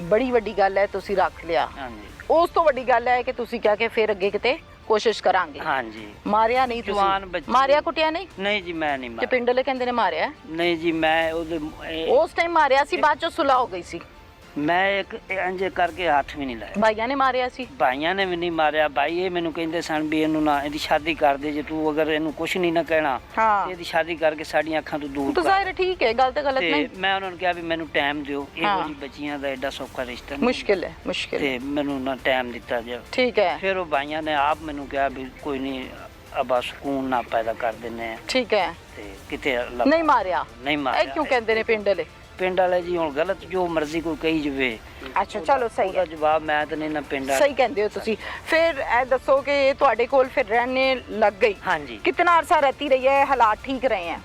ਬੜੀ ਵੱਡੀ ਗੱਲ ਹੈ, ਤੁਸੀਂ ਰੱਖ ਲਿਆ। ਹਾਂਜੀ। ਉਸ ਤੋਂ ਵੱਡੀ ਗੱਲ ਹੈ ਕਿ ਤੁਸੀਂ ਕਿਹਾ ਕਿ ਫਿਰ ਅੱਗੇ ਕਿਤੇ ਕੋਸ਼ਿਸ਼ ਕਰਾਂਗੇ। ਹਾਂਜੀ। ਮਾਰਿਆ ਨਹੀਂ ਤੁਸੀਂ? ਮਾਰਿਆ ਕੁੱਟਿਆ ਨਹੀਂ? ਨਹੀਂ ਜੀ, ਮੈਂ ਨਹੀਂ ਤੇ ਮਾਰਿਆ। ਪਿੰਡ ਵਾਲੇ ਕਹਿੰਦੇ ਨੇ ਮਾਰਿਆ? ਨਹੀਂ ਜੀ, ਮੈਂ ਉਸ ਟਾਈਮ ਮਾਰਿਆ ਸੀ, ਬਾਅਦ ਚੋਂ ਸੁਲ੍ਹਾ ਹੋ ਗਈ ਸੀ? ਮੈਂ ਇੱਕ ਇੰਜ ਕਰਕੇ ਹੱਥ ਵੀ ਨਹੀਂ ਲਾਇਆ। ਭਾਈਆਂ ਨੇ ਮਾਰਿਆ ਸੀ? ਭਾਈਆਂ ਨੇ ਵੀ ਨਹੀਂ ਮਾਰਿਆ। ਭਾਈ ਇਹ ਮੈਨੂੰ ਕਹਿੰਦੇ ਸਨ ਵੀ ਇਹਨੂੰ ਨਾ, ਇਹਦੀ ਸ਼ਾਦੀ ਕਰ ਦੇ, ਜੇ ਤੂੰ ਅਗਰ ਇਹਨੂੰ ਕੁਛ ਨਹੀਂ ਨਾ ਕਹਿਣਾ ਤੇ ਇਹਦੀ ਸ਼ਾਦੀ ਕਰਕੇ ਸਾਡੀਆਂ ਅੱਖਾਂ ਤੋਂ ਦੂਰ ਕਰ। ਜ਼ਾਹਿਰ ਠੀਕ ਹੈ, ਗੱਲ ਤਾਂ ਗਲਤ ਨਹੀਂ। ਮੈਂ ਉਹਨਾਂ ਨੂੰ ਕਿਹਾ ਵੀ ਮੈਨੂੰ ਟਾਈਮ ਦਿਓ, ਇਹੋ ਜਿਹੀ ਬੱਚੀਆਂ ਦਾ ਐਡਾ ਸੌਖਾ ਰਿਸ਼ਤਾ ਮੁਸ਼ਕਿਲ ਹੈ, ਮੁਸ਼ਕਿਲ ਤੇ ਮੈਨੂੰ ਨਾ ਟਾਈਮ ਦਿੱਤਾ ਜਾ। ਠੀਕ ਹੈ। ਫਿਰ ਉਹ ਭਾਈਆਂ ਨੇ ਆਪ ਮੈਨੂੰ ਕਿਹਾ ਵੀ ਕੋਈ ਨਹੀਂ, ਅਬਾ ਸਕੂਨ ਨਾ ਪੈਦਾ ਕਰ ਦਿੰਨੇ ਆ। ਠੀਕ ਹੈ। ਤੇ ਕਿਤੇ ਨਹੀਂ ਮਾਰਿਆ? ਨਹੀਂ ਮਾਰਿਆ। ਇਹ ਕਿਉਂ ਕਹਿੰਦੇ ਨੇ ਪਿੰਡ ਵਾਲੇ? ਪਿੰਡ ਵਾਲੇ ਜੀ ਹੁਣ ਗਲਤ ਜੋ ਮਰਜ਼ੀ ਕੋਈ ਕਹੀ ਜਾਵੇ। ਅੱਛਾ, ਚਲੋ ਸਹੀ ਹੈ। ਜਵਾਬ ਮੈਂ ਤਾਂ ਨਹੀਂ ਨਾ ਪਿੰਡ ਸਹੀ ਕਹਿੰਦੇ ਹੋ ਤੁਸੀਂ। ਫਿਰ ਇਹ ਦੱਸੋ ਕਿ ਤੁਹਾਡੇ ਕੋਲ ਫਿਰ ਰਹਿਣੇ ਲੱਗ ਗਈ? ਹਾਂਜੀ। ਕਿੰਨਾ ਅਰਸਾ ਰਹਤੀ ਰਹੀ ਹੈ? ਹਾਲਾਤ ਠੀਕ ਰਹੇ ਹੈ?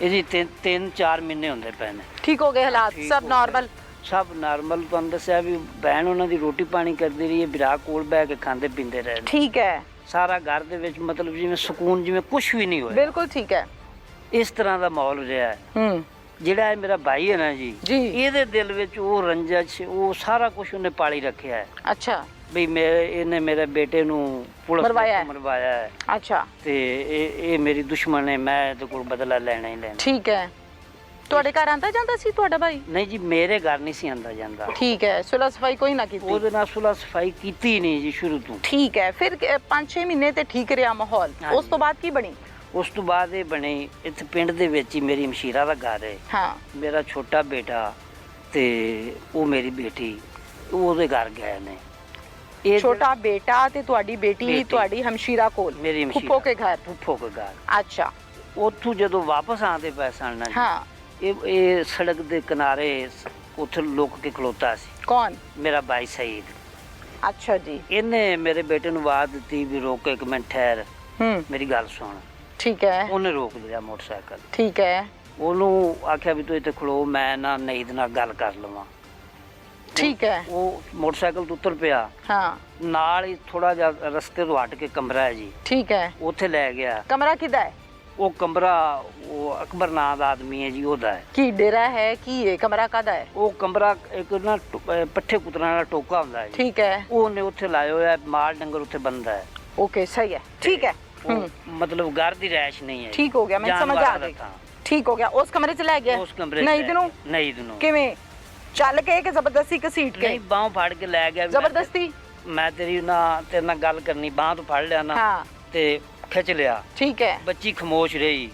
ਇਹ ਜੀ 3-4 ਮਹੀਨੇ ਹੁੰਦੇ ਪਏ ਨੇ। ਠੀਕ ਹੋ ਗਏ ਹਾਲਾਤ? ਸਭ ਨਾਰਮਲ? ਸਭ ਨਾਰਮਲ। ਤੁਹਾਨੂੰ ਦੱਸਿਆ ਵੀ ਭੈਣ ਉਹਨਾਂ ਦੀ ਰੋਟੀ ਪਾਣੀ ਕਰਦੀ ਰਹੀ ਹੈ, ਵਿਰਾ ਕੋਲ ਬਹਿ ਕੇ ਖਾਂਦੇ ਪੀਂਦੇ ਰਹੇ। ਠੀਕ ਹੈ। ਸਾਰਾ ਘਰ ਦੇ ਵਿੱਚ ਮਤਲਬ ਜਿਵੇਂ ਸਕੂਨ, ਜਿਵੇਂ ਕੁਝ ਵੀ ਨਹੀਂ ਹੋਇਆ। ਬਿਲਕੁਲ ਠੀਕ ਹੈ। ਇਸ ਤਰ੍ਹਾਂ ਦਾ ਮਾਹੌਲ ਰਿਹਾ ਹੈ। ਜਿਹੜਾ ਇਹ ਮੇਰਾ ਭਾਈ ਹੈ ਨਾ ਜੀ, ਇਹਦੇ ਦਿਲ ਵਿੱਚ ਉਹ ਰੰਜਿਸ਼, ਉਹ ਸਾਰਾ ਕੁਝ ਉਹਨੇ ਪਾਲੀ ਰੱਖਿਆ ਹੈ। ਅੱਛਾ। ਵੀ ਇਹਨੇ ਮੇਰੇ ਬੇਟੇ ਨੂੰ ਪੁਲਿਸ ਮਰਵਾਇਆ ਹੈ। ਅੱਛਾ। ਤੇ ਇਹ ਮੇਰੀ ਦੁਸ਼ਮਣ ਹੈ, ਮੈਂ ਇਹਦੇ ਕੋਲ ਬਦਲਾ ਲੈਣਾ ਹੀ ਲੈਣਾ। ਠੀਕ ਹੈ। ਤੁਹਾਡੇ ਘਰ ਆਂਦਾ ਜਾਂਦਾ ਸੀ ਤੁਹਾਡਾ ਭਾਈ? ਨਹੀਂ ਜੀ, ਮੇਰੇ ਘਰ ਨਹੀਂ ਸੀ ਆਂਦਾ ਜਾਂਦਾ। ਠੀਕ ਹੈ। ਸੁਲ੍ਹਾ ਸਫਾਈ ਕੋਈ ਨਾ ਕੀਤੀ? ਉਹਦੇ ਨਾਲ ਸੁਲ੍ਹਾ ਸਫਾਈ ਕੀਤੀ ਨਹੀਂ ਜੀ ਸ਼ੁਰੂ ਤੋਂ। ਠੀਕ ਹੈ। ਫਿਰ 5-6 ਮਹੀਨੇ ਤੇ ਠੀਕ ਰਿਹਾ ਮਾਹੌਲ। ਉਸ ਤੋਂ ਬਾਅਦ ਕੀ ਬਣੀ? ਉਸ ਤੋਂ ਬਾਅਦ ਇਹ ਬਣੀ, ਇੱਥੇ ਪਿੰਡ ਦੇ ਵਿੱਚ ਹੀ ਮੇਰੀ ਮਸ਼ੀਰਾ ਦਾ ਘਰ ਹੈ। ਹਾਂ। ਮੇਰਾ ਛੋਟਾ ਬੇਟਾ ਤੇ ਉਹ ਮੇਰੀ ਬੇਟੀ, ਉਹਦੇ ਘਰ ਗਏ ਨੇ। ਇਹ ਛੋਟਾ ਬੇਟਾ ਤੇ ਤੁਹਾਡੀ ਬੇਟੀ ਤੁਹਾਡੀ ਹਮਸ਼ੀਰਾ ਕੋਲ? ਮੇਰੀ ਫੁੱਫੋ ਕੇ ਘਰ? ਫੁੱਫੋ ਕੇ ਘਰ। ਅੱਛਾ। ਉੱਥੋਂ ਜਦੋਂ ਵਾਪਸ ਆਉਂਦੇ ਪਏ ਸਨ ਨਾ, ਹਾਂ, ਇਹ ਸੜਕ ਦੇ ਕਿਨਾਰੇ ਉੱਥੇ ਲੁੱਕ ਕੇ ਖਲੋਤਾ ਸੀ। ਕੌਣ? ਮੇਰਾ ਭਾਈ ਸਈਦ। ਅੱਛਾ ਜੀ। ਇਹਨੇ ਮੇਰੇ ਬੇਟੇ ਨੂੰ ਆਵਾਜ਼ ਦਿੱਤੀ ਵੀ ਰੋਕ, ਇੱਕ ਮਿੰਟ ਠਹਿਰ, ਮੇਰੀ ਗੱਲ ਸੁਣ। ਠੀਕ ਹੈ। ਉਹਨੇ ਰੋਕ ਲਿਆ ਮੋਟਰਸਾਈਕਲ। ਠੀਕ ਹੈ। ਉਹਨੂੰ ਆਖਿਆ ਵੀ ਤੂੰ ਇੱਥੇ ਖਲੋ, ਮੈਂ ਨਾ ਨਈਦ ਨਾਲ ਗੱਲ ਕਰ ਲਵਾਂ। ਠੀਕ ਹੈ। ਉਹ ਮੋਟਰਸਾਈਕਲ ਤੋਂ ਉਤਰ ਪਿਆ। ਹਾਂ। ਨਾਲ ਹੀ ਥੋੜਾ ਜਿਹਾ ਰਸਤੇ ਤੋਂ ਹਟ ਕੇ ਕਮਰਾ ਹੈ ਜੀ। ਠੀਕ ਹੈ। ਉੱਥੇ ਲੈ ਗਿਆ। ਕਮਰਾ ਕਿਹਦਾ ਹੈ? ਉਹ ਕਮਰਾ ਉਹ ਅਕਬਰ ਨਾਂ ਦਾ ਆਦਮੀ ਹੈ ਜੀ, ਉਹਦਾ ਹੈ। ਕੀ ਡੇਰਾ ਹੈ ਕੀ ਇਹ ਕਮਰਾ ਕਾਹਦਾ ਹੈ? ਉਹ ਕਮਰਾ ਇੱਕ ਨਾ ਪੱਠੇ ਕੁਤਰਨ ਵਾਲਾ ਟੋਕਾ ਹੁੰਦਾ ਹੈ ਜੀ, ਠੀਕ ਹੈ, ਉਹਨੇ ਉੱਥੇ ਲਾਇਆ ਹੋਇਆ, ਮਾਲ ਡੰਗਰ ਉੱਥੇ ਬੰਦਾ ਹੈ। ओके सही है, ठीक है। ਉਹ ਮਤਲਬ ਘਰ ਦੀ ਰਹਿਸ਼ ਨਹੀਂ ਹੈ। ठीक हो गया, मैं समझ आ गई। ठीक हो गया। उस कमरे च ले गया? ਉਸ ਕਮਰੇ नहीं दिनों ਨਹੀਂ ਦਿਨੋਂ किवें ਚੱਲ ਕੇ ਕਿ ਜ਼ਬਰਦਸਤੀ ਘਸੀਟ ਕੇ? ਨਹੀਂ, ਬਾਹੋਂ ਫੜ ਕੇ ਲੈ ਗਿਆ। ਜ਼ਬਰਦਸਤੀ? ਮੈਂ ਤੇਰੇ ਨਾਲ ਗੱਲ ਕਰਨੀ, ਬਾਹ ਤੋਂ ਫੜ ਲਿਆ ਨਾ ਹਾਂ, ਤੇ ਖਿੱਚ ਲਿਆ। ਠੀਕ ਹੈ। ਬੱਚੀ ਖਾਮੋਸ਼ ਰਹੀ।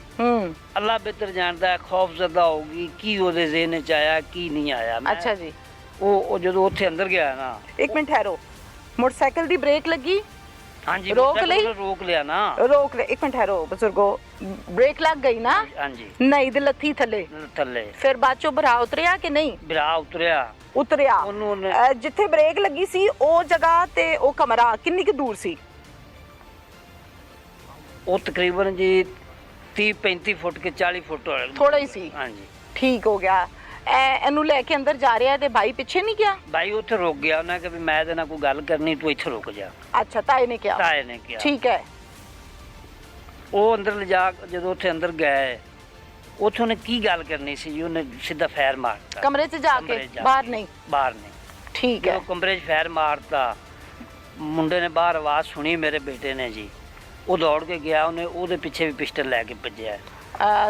ਅੱਲਾ ਬਿਹਤਰ ਜਾਣਦਾ ਹੈ, ਖੌਫ ਜ਼ਦਾ ਹੋਗੀ ਕੀ ਉਹਦੇ ਜ਼ਿਹਨ ਚ ਆਇਆ ਕੀ ਨਹੀਂ ਆਇਆ। ਅੱਛਾ ਜੀ। ਉਹ ਜਦੋਂ ਉੱਥੇ ਅੰਦਰ ਗਿਆ ਨਾ, ਇੱਕ ਮਿੰਟ ਠਹਿਰੋ, ਮੋਟਰਸਾਈਕਲ ਦੀ ਬ੍ਰੇਕ ਲੱਗੀ? ਹਾਂਜੀ, ਰੋਕ ਲਈ? ਰੋਕ ਲਿਆ ਨਾ। ਰੋਕ ਲੈ, ਇੱਕ ਮਿੰਟ ਠਹਿਰੋ ਬਜ਼ੁਰਗੋ, ਬ੍ਰੇਕ ਲੱਗ ਗਈ ਨਾ? ਹਾਂਜੀ। ਨਹੀਂ ਤੇ ਲੱਥੀ ਥੱਲੇ? ਥੱਲੇ। ਫਿਰ ਬਾਅਦ ਚੋਂ ਭਰਾ ਉਤਰਿਆ ਕਿ ਨਹੀਂ? ਭਰਾ ਉਤਰਿਆ। ਉਤਰਿਆ। ਜਿੱਥੇ ਬ੍ਰੇਕ ਲੱਗੀ ਸੀ ਉਹ ਜਗ੍ਹਾ ਤੇ ਉਹ ਕਮਰਾ ਕਿੰਨੀ ਕੁ ਦੂਰ ਸੀ? ਉਹ ਤਕਰੀਬਨ ਜੀ 30-35 ਫੁੱਟ ਕੇ 40 ਫੁੱਟ ਹੋਇਆ। ਥੋੜਾ ਹੀ ਸੀ। ਹਾਂਜੀ। ਠੀਕ ਹੋ ਗਿਆ। ਇਹਨੂੰ ਲੈ ਕੇ ਅੰਦਰ ਜਾ ਰਿਹਾ ਤੇ ਭਾਈ ਪਿੱਛੇ ਨਹੀਂ ਗਿਆ? ਭਾਈ ਉੱਥੇ ਰੁਕ ਗਿਆ, ਉਹਨਾਂ ਕਿ ਵੀ ਮੈਂ ਇਹਦੇ ਨਾਲ ਕੋਈ ਗੱਲ ਕਰਨੀ, ਤੂੰ ਇੱਥੇ ਰੁਕ ਜਾ। ਅੱਛਾ, ਤਾਏ ਨੇ ਕਿਹਾ? ਤਾਏ ਨੇ ਕਿਹਾ। ਠੀਕ ਹੈ। ਉਹ ਅੰਦਰ ਲਿਜਾ, ਜਦੋਂ ਉੱਥੇ ਅੰਦਰ ਗਏ, ਉੱਥੋਂ ਨੇ ਕੀ ਗੱਲ ਕਰਨੀ ਸੀ ਜੀ, ਉਹਨੇ ਸਿੱਧਾ ਫੈਰ ਮਾਰਤਾ ਕਮਰੇ 'ਚ ਜਾ ਕੇ? ਬਾਹਰ ਨਹੀਂ? ਬਾਹਰ ਨਹੀਂ। ਠੀਕ ਹੈ। ਕਮਰੇ 'ਚ ਫੈਰ ਮਾਰਤਾ, ਮੁੰਡੇ ਨੇ ਬਾਹਰ ਆਵਾਜ਼ ਸੁਣੀ ਮੇਰੇ ਬੇਟੇ ਨੇ ਜੀ, ਉਹ ਦੌੜ ਕੇ ਗਿਆ, ਉਹਦੇ ਪਿੱਛੇ ਵੀ ਪਿਸਟਲ ਲੈ ਕੇ ਭੱਜਿਆ।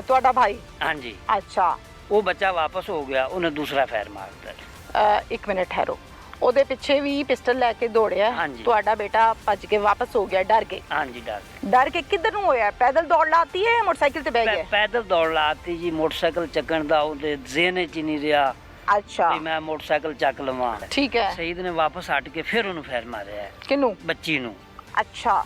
ਤੁਹਾਡਾ ਭਾਈ? ਹਾਂਜੀ। ਅੱਛਾ। ਉਹ ਬੱਚਾ ਵਾਪਸ ਹੋ ਗਿਆ, ਉਹਨੇ ਦੂਸਰਾ ਫੈਰ ਮਾਰਤਾ। ਇੱਕ ਮਿੰਟ ਠਹਿਰੋ, ਉਹਦੇ ਪਿੱਛੇ ਵੀ ਪਿਸਟਲ ਲੈ ਕੇ ਦੌੜਿਆ? ਤੁਹਾਡਾ ਬੇਟਾ ਭੱਜ ਕੇ ਵਾਪਸ ਹੋ ਗਿਆ ਡਰ ਕੇ? ਹਾਂਜੀ, ਡਰ ਕੇ। ਕਿੱਧਰ ਨੂੰ ਹੋਇਆ? ਪੈਦਲ ਦੌੜ ਲਾਤੀ ਹੈ, ਮੋਟਰਸਾਈਕਲ ਤੇ ਬਹਿ ਗਿਆ? ਪੈਦਲ ਦੌੜ ਲਾਤੀ ਜੀ, ਮੋਟਰਸਾਈਕਲ ਚੱਕਣ ਦਾ ਉਹਦੇ ਜ਼ਿਹਨ 'ਚ ਨਹੀਂ ਰਿਹਾ। ਅੱਛਾ, ਵੀ ਮੈਂ ਮੋਟਰਸਾਈਕਲ ਚੱਕ ਲਵਾਂ। ਠੀਕ ਹੈ। ਸਈਦ ਨੇ ਵਾਪਸ ਹਟ ਕੇ ਫਿਰ ਉਹਨੂੰ ਫੈਰ ਮਾਰਿਆ। ਕਿਹਨੂੰ? ਬੱਚੀ ਨੂੰ। ਅੱਛਾ।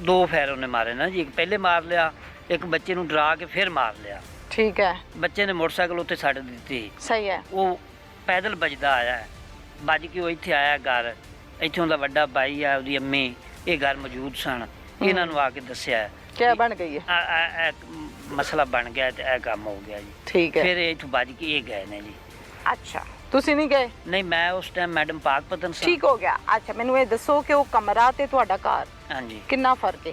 2 ਫੈਰ ਉਹਨੇ ਮਾਰੇ ਨਾ ਜੀ, ਇੱਕ ਪਹਿਲੇ ਮਾਰ ਲਿਆ, ਇੱਕ ਬੱਚੇ ਨੂੰ ਡਰਾ ਕੇ ਫਿਰ ਮਾਰ ਲਿਆ। ਠੀਕ ਹੈ। ਬੱਚੇ ਨੇ ਮੋਟਰਸਾਈਕਲ ਉੱਤੇ ਛੱਡ ਦਿੱਤੀ। ਸਹੀ ਹੈ। ਉਹ ਪੈਦਲ ਭੱਜਦਾ ਆਇਆ, ਭੱਜ ਕੇ ਉਹ ਇੱਥੇ ਆਇਆ ਘਰ। ਇੱਥੋਂ ਦਾ ਵੱਡਾ ਭਾਈ ਆ, ਉਹਦੀ ਅੰਮੀ, ਇਹ ਘਰ ਮੌਜੂਦ ਸਨ। ਇਹਨਾਂ ਨੂੰ ਆ ਕੇ ਦੱਸਿਆ ਕੀ ਬਣ ਗਈ ਹੈ, ਮਸਲਾ ਬਣ ਗਿਆ ਤੇ ਇਹ ਕੰਮ ਹੋ ਗਿਆ ਜੀ। ਠੀਕ ਹੈ। ਫਿਰ ਇੱਥੋਂ ਭੱਜ ਕੇ ਇਹ ਗਏ ਨੇ ਜੀ। ਅੱਛਾ, ਤੁਸੀਂ ਨਹੀਂ ਗਏ? ਨਹੀਂ, ਮੈਂ ਉਸ ਟਾਈਮ ਮੈਡਮ ਪਾਕਪਤਨ ਸੀ। ਠੀਕ ਹੋ ਗਿਆ। ਅੱਛਾ, ਮੈਨੂੰ ਇਹ ਦੱਸੋ ਕਿ ਉਹ ਕਮਰਾ ਤੇ ਤੁਹਾਡਾ ਘਰ ਹਾਂਜੀ ਕਿੰਨਾ ਫਰਕ ਹੈ?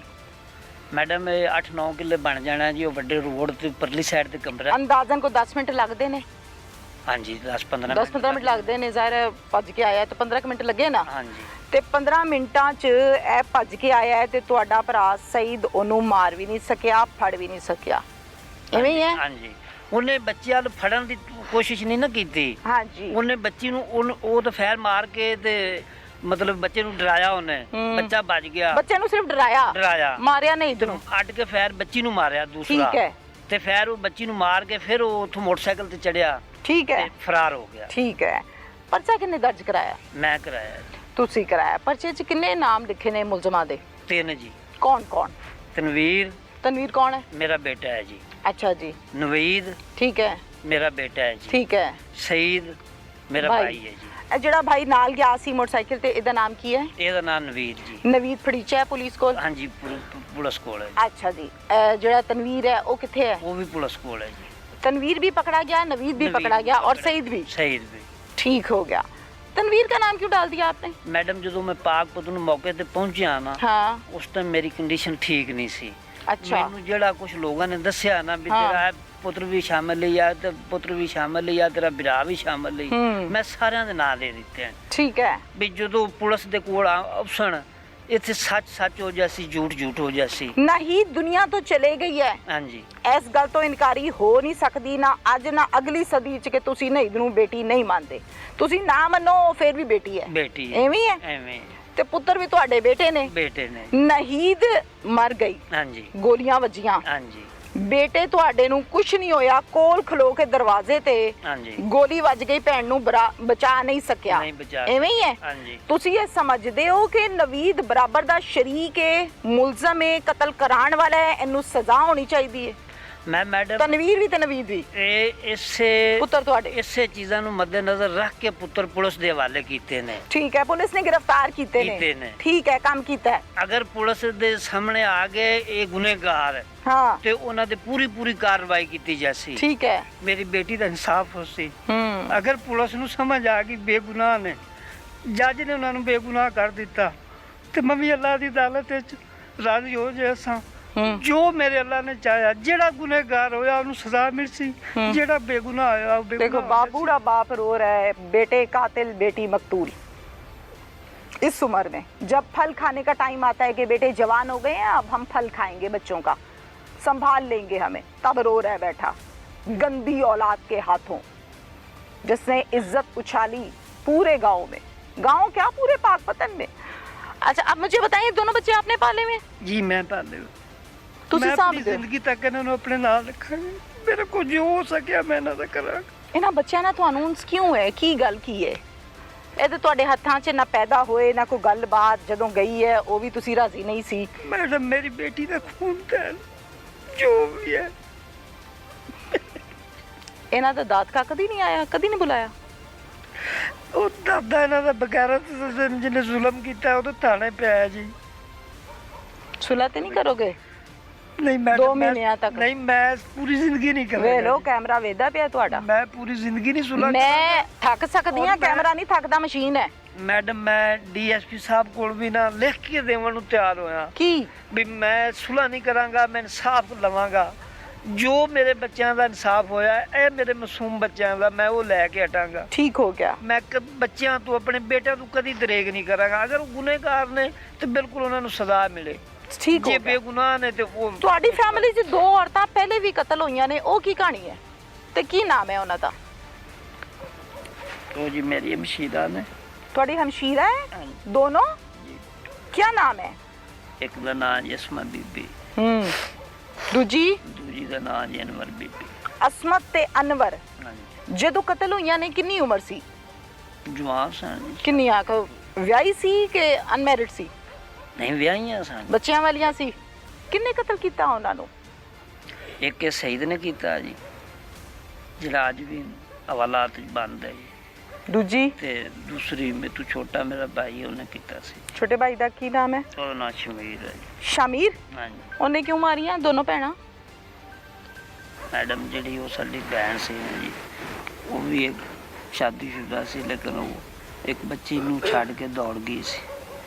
ਮੈਡਮ ਇਹ 8-9 ਕਿੱਲੇ ਬਣ ਜਾਣਾ ਜੀ। ਉਹ ਵੱਡੇ ਰੋਡ ਤੇ ਪਰਲੀ ਸਾਈਡ ਤੇ ਕਮਰਾ। ਅੰਦਾਜ਼ਨ ਕੋ 10 ਮਿੰਟ ਲੱਗਦੇ ਨੇ? ਹਾਂਜੀ, 10-15 ਮਿੰਟ ਲੱਗਦੇ ਨੇ। ਜ਼ਾਹਿਰ ਭੱਜ ਕੇ ਆਇਆ ਤੇ 15 ਮਿੰਟ ਲੱਗੇ ਨਾ? ਹਾਂਜੀ। ਤੇ 15 ਮਿੰਟਾਂ 'ਚ ਇਹ ਭੱਜ ਕੇ ਆਇਆ ਹੈ ਤੇ ਤੁਹਾਡਾ ਭਰਾ ਸਈਦ ਉਹਨੂੰ ਮਾਰ ਵੀ ਨਹੀਂ ਸਕਿਆ, ਫੜ ਵੀ ਨਹੀਂ ਸਕਿਆ, ਐਵੇਂ ਹੀ ਹੈ? ਹਾਂਜੀ। ਉਹਨੇ ਬੱਚਿਆਂ ਨੂੰ ਫੜਨ ਦੀ ਕੋਸ਼ਿਸ਼ ਨਹੀਂ ਨਾ ਕੀਤੀ। ਹਾਂਜੀ। ਉਹਨੇ ਬੱਚੀ ਨੂੰ ਉਹ ਤਾਂ ਫੈਰ ਮਾਰ ਕੇ ਤੇ ਮਤਲਬ ਬੱਚੇ ਨੂੰ ਡਰਾਇਆ ਉਹਨੇ। ਬੱਚਾ ਭੱਜ ਗਿਆ। ਬੱਚੇ ਨੂੰ ਸਿਰਫ ਡਰਾਇਆ, ਮਾਰਿਆ ਨਹੀਂ ਇਧਰੋਂ? ਅੱਡ ਕੇ ਫੈਰ ਬੱਚੀ ਨੂੰ ਮਾਰਿਆ ਦੂਸਰਾ। ਠੀਕ ਹੈ। ਤੇ ਫੈਰ ਉਹ ਬੱਚੀ ਨੂੰ ਮਾਰ ਕੇ ਫਿਰ ਉਹ ਉੱਥੋਂ ਮੋਟਰਸਾਈਕਲ ਤੇ ਚੜਿਆ। ਠੀਕ ਹੈ। ਤੇ ਫਰਾਰ ਹੋ ਗਿਆ। ਠੀਕ ਹੈ। ਪਰਚਾ ਕਿੰਨੇ ਦਰਜ ਕਰਾਇਆ? ਮੈਂ ਕਰਾਇਆ। ਤੁਸੀਂ ਕਰਾਇਆ। ਪਰਚੇ 'ਚ ਕਿੰਨੇ ਨਾਮ ਲਿਖੇ ਨੇ ਮੁਲਜ਼ਮਾਂ ਦੇ? 3 ਜੀ। ਕੌਣ ਕੌਣ? ਤਨਵੀਰ ਕੌਣ ਹੈ? ਮੇਰਾ ਬੇਟਾ ਹੈ ਜੀ। ਅੱਛਾ ਜੀ। ਨਵੀਦ ਠੀਕ ਹੈ। ਮੇਰਾ ਬੇਟਾ ਹੈ ਜੀ। ਠੀਕ ਹੈ। ਸਈਦ ਮੇਰਾ ਭਾਈ ਹੈ ਜੀ। ਇਹ ਜਿਹੜਾ ਭਾਈ ਨਾਲ ਗਿਆ ਸੀ ਮੋਟਰਸਾਈਕਲ ਤੇ, ਇਹਦਾ ਨਾਮ ਕੀ ਹੈ? ਇਹਦਾ ਨਾਮ ਨਵੀਦ ਜੀ। ਨਵੀਦ ਫੜੀਚਾ ਹੈ ਪੁਲਿਸ ਕੋਲ? ਹਾਂਜੀ, ਪੁਲਿਸ ਕੋਲ ਹੈ। ਅੱਛਾ ਜੀ। ਜਿਹੜਾ ਤਨਵੀਰ ਹੈ ਉਹ ਕਿੱਥੇ ਹੈ? ਉਹ ਵੀ ਪੁਲਿਸ ਕੋਲ ਹੈ ਜੀ। तनवीर भी पकड़ा गया, नवीद भी पकड़ा गया और सईद भी? सईद भी। ठीक हो गया। तनवीर का नाम क्यों डाल दिया आपने? मैडम जो मैं पाकपतन मौके ते पहुंचा ना, हाँ, उस टाइम मेरी कंडीशन ठीक नहीं सी। अच्छा। मैनू जेड़ा कुछ लोगों ने दस्या ना भी तेरा पुत्र भी शामिल है या ते पुत्र भी शामिल है या तेरा बिरा भी शामिल है, मैं सारियां दे नाम ले दिते हैं। ठीक है। भी जो पुलिस दे कोल ऑप्शन इत्थे सच सच हो जासी, झूठ झूठ हो जासी। नहीं, दुनिया तो चले गई है। हाँ जी। इस गल तो इनकारी हो नहीं सकती ना अज ना अगली सदी च कि तुसी नहीद नूं बेटी नहीं मानते। तुसी ना मनो फिर भी बेटी है। बेटी है। एवें है। एवें। ते पुत्र भी तुहाडे बेटे ने? बेटे ने। नहीद मर गई। हाँ जी। गोलियां वजियां। हाँ जी। बेटे तुहाडे नूं कुछ नहीं होया, कोल खलो के दरवाजे ते हाँ जी गोली वज गई, भैन नूं बचा नहीं सकिया। नहीं बचा। एवें ही है। हाँ जी। तुसी ये समझदे हो कि नवीद बराबर दा शरीक है, मुलजम है, कत्ल कराने वाला है, इनू सजा होनी चाहिए? मैं मैडम तनवीर भी ते नवीद भी इससे पुत्र तुहाडे इससे चीज़ां नूं मद्देनजर रख के पुत्र पुलिस दे हवाले कीते ने। ठीक है, पुलिस ने गिरफ्तार कीते ने। ठीक है, काम कीता है। अगर पुलिस दे सामने आ गए ये गुनहगार हाँ, ते उन्हां दे पूरी कार्रवाई कीती जासी। ठीक है। मेरी बेटी दा इंसाफ होसी। अगर पुलिस नूं समझ आ गई बेगुनाह ने, जज ने उन्हां नूं बेगुनाह कर दिता ते मैं भी अल्लाह दी अदालत विच राजी हो जाए सां ਜੋ ਮੇਰੇ ਅੱਲਾ ਨੇ ਚਾਹਿਆ, ਜਿਹੜਾ ਗੁਨਹਗਾਰ ਹੋਇਆ ਉਹਨੂੰ ਸਜ਼ਾ ਮਿਲ ਸੀ, ਜਿਹੜਾ ਬੇਗੁਨਾਹ ਹੋਇਆ ਉਹ देखो ਬੇਗੁਨਾਹ। बूढ़ा बाप रो रहा है, बेटे कातिल बेटी मकतूल। इस उम्र में जब फल खाने का टाइम आता है कि बेटे जवान हो गए हैं, अब हम फल खाएंगे, बच्चों का संभाल लेंगे हमें, तब रो रहा है बैठा गंदी औलाद के हाथों, जिसने इज्जत उछाली पूरे गांव में, गांव क्या पूरे पाकपतन में। अच्छा अब मुझे बताइए, दोनों बच्चे आपने पाले में? ਜੀ ਮੈਂ ਪਾਲੇ ਤੁਸੀਂ ਮੈਂ ਸਾਂਭਦੇ ਆਪਣੀ ਹੋ? ਜ਼ਿੰਦਗੀ ਤੱਕ ਇਹਨਾਂ ਨੂੰ ਆਪਣੇ ਨਾਲ ਰੱਖਾਂਗਾ, ਮੇਰੇ ਕੋਲ ਜੋ ਹੋ ਸਕਿਆ ਮੈਂ ਇਹਨਾਂ ਦਾ ਕਰਾਂਗਾ। ਇਹਨਾਂ ਬੱਚਿਆਂ ਨਾਲ ਤੁਹਾਨੂੰ ਉਨਸ ਕਿਉਂ ਹੈ, ਕੀ ਗੱਲ ਕੀ ਹੈ? ਇਹ ਤਾਂ ਤੁਹਾਡੇ ਹੱਥਾਂ 'ਚ ਨਾ ਪੈਦਾ ਹੋਏ ਨਾ ਕੋਈ ਗੱਲਬਾਤ, ਜਦੋਂ ਗਈ ਹੈ ਉਹ ਵੀ ਤੁਸੀਂ ਰਾਜ਼ੀ ਨਹੀਂ ਸੀ। ਮੈਡਮ ਮੇਰੀ ਬੇਟੀ ਦਾ ਖੂਨ ਹੈ, ਜੋ ਵੀ ਹੈ। ਇਹਨਾਂ ਦਾ ਦਾਦਕਾ ਕਦੀ ਨਹੀਂ ਆਇਆ, ਕਦੀ ਨਹੀਂ ਬੁਲਾਇਆ? ਉਹ ਦਾਦਾ ਇਹਨਾਂ ਦਾ ਬਗੈਰਤ ਜਿਹਨੇ ਜ਼ੁਲਮ ਕੀਤਾ ਉਹ ਤਾਂ ਥਾਣੇ ਪਿਆ ਹੈ ਜੀ। ਸੁਲਾ ਤੇ ਨਹੀਂ ਕਰੋਗੇ? ਨਹੀਂ ਮੈਡਮ 2 ਮਹੀਨਿਆਂ ਤੱਕ? ਨਹੀਂ, ਮੈਂ ਪੂਰੀ ਜ਼ਿੰਦਗੀ ਨਹੀਂ ਵੇ ਕਰਾਂਗਾ ਲੋ ਜੀ। ਕੈਮਰਾ ਵੇਖਦਾ ਪਿਆ ਤੁਹਾਡਾ। ਮੈਂ ਪੂਰੀ ਜ਼ਿੰਦਗੀ ਨਹੀਂ ਸੁਲਾ ਮੈਂ ਥੱਕ ਸਕਦੀ ਹਾਂ, ਕੈਮਰਾ ਨਹੀਂ ਥੱਕਦਾ, ਮਸ਼ੀਨ ਹੈ। ਮੈਡਮ ਮੈਂ ਡੀਐਸਪੀ ਸਾਹਿਬ ਕੋਲ ਵੀ ਨਾ ਲਿਖ ਕੇ ਦੇਵਣ ਨੂੰ ਤਿਆਰ ਹੋਇਆ ਕੀ? ਵੀ ਮੈਂ ਸੁਲਾ ਨਹੀਂ ਕਰਾਂਗਾ, ਮੈਂ ਇਨਸਾਫ ਲਵਾਂਗਾ। ਜੋ ਮੇਰੇ ਬੱਚਿਆਂ ਦਾ ਇਨਸਾਫ ਹੋਇਆ, ਇਹ ਮੇਰੇ ਮਾਸੂਮ ਬੱਚਿਆਂ ਦਾ, ਮੈਂ ਉਹ ਲੈ ਕੇ ਹਟਾਂਗਾ। ਠੀਕ ਹੋ ਗਿਆ। ਮੈਂ ਬੱਚਿਆਂ ਤੋਂ, ਆਪਣੇ ਬੇਟਿਆਂ ਤੋਂ ਕਦੀ ਦਰੇਗ ਨਹੀਂ ਕਰਾਂਗਾ। ਅਗਰ ਉਹ ਗੁਨਹਗਾਰ ਨੇ ਤੇ ਬਿਲਕੁਲ ਉਹਨਾਂ ਨੂੰ ਸਜ਼ਾ ਮਿਲੇ, ਠੀਕ ਹੋ ਜੇ ਗਿਆ। ਬੇਗੁਨਾਹ ਨੇ ਤੇ ਉਹ। ਤੁਹਾਡੀ ਫੈਮਿਲੀ 'ਚ 2 ਔਰਤਾਂ ਪਹਿਲੇ ਵੀ ਕਤਲ ਹੋਈਆਂ ਨੇ, ਉਹ ਕੀ ਕਹਾਣੀ ਹੈ ਤੇ ਕੀ ਨਾਮ ਹੈ ਉਹਨਾਂ ਦਾ? ਉਹ ਜੀ ਮੇਰੀ ਮਸ਼ੀਦਾ ਨੇ। ਤੁਹਾਡੀ ਹਮਸ਼ੀਰਾ ਹੈ ਦੋਨੋਂ? ਕੀ ਨਾਮ ਹੈ? ਇੱਕ ਦਾ ਨਾਮ ਜਸਮਾ ਬੀਬੀ, ਦੂਜੀ ਦੂਜੀ ਦਾ ਨਾਮ ਅਨਵਰ ਬੀਬੀ। ਅਸਮਤ ਤੇ ਅਨਵਰ ਹਾਂਜੀ, ਜਦੋਂ ਕਤਲ ਹੋਈਆਂ ਨੇ ਕਿੰਨੀ ਉਮਰ ਸੀ? ਜਵਾਨ ਸਨ ਜੀ। ਕਿੰਨੀ ਆ ਵਿਆਹੀ ਸੀ ਕਿ ਅਨਮੈਰਿਡ ਸੀ? ਨਹੀਂ ਵਿਆਹੀਆਂ ਸਨ। ਬੱਚਿਆਂ ਵਾਲੀਆਂ ਸੀ? ਕਿੰਨੇ ਕਤਲ ਕੀਤਾ ਉਹਨਾਂ ਨੂੰ? ਇੱਕ ਇਹ ਸ਼ਹੀਦ ਨੇ ਕੀਤਾ ਜੀ, ਜਿਹੜਾ ਅੱਜ ਵੀ ਹਵਾਲਾਤ ਬੰਦ ਹੈ ਜੀ। ਦੂਜੀ? ਤੇ ਦੂਸਰੀ ਮੇਰੇ ਤੋਂ ਛੋਟਾ ਮੇਰਾ ਭਾਈ, ਉਹਨੇ ਕੀਤਾ ਸੀ। ਛੋਟੇ ਭਾਈ ਦਾ ਕੀ ਨਾਮ ਹੈ? ਉਹਦਾ ਨਾਮ ਸ਼ਮੀਰ ਹੈ ਜੀ। ਸ਼ਮੀਰ? ਹਾਂਜੀ ਉਹਨੇ ਕਿਉਂ ਮਾਰੀਆਂ ਦੋਨੋਂ ਭੈਣਾਂ? ਮੈਡਮ ਜਿਹੜੀ ਉਹ ਸਾਡੀ ਭੈਣ ਸੀ ਨਾ ਜੀ, ਉਹ ਵੀ ਇੱਕ ਸ਼ਾਦੀशुदा ਸੀ, ਲੇਕਿਨ ਉਹ ਇੱਕ ਬੱਚੀ ਨੂੰ ਛੱਡ ਕੇ ਦੌੜ ਗਈ ਸੀ।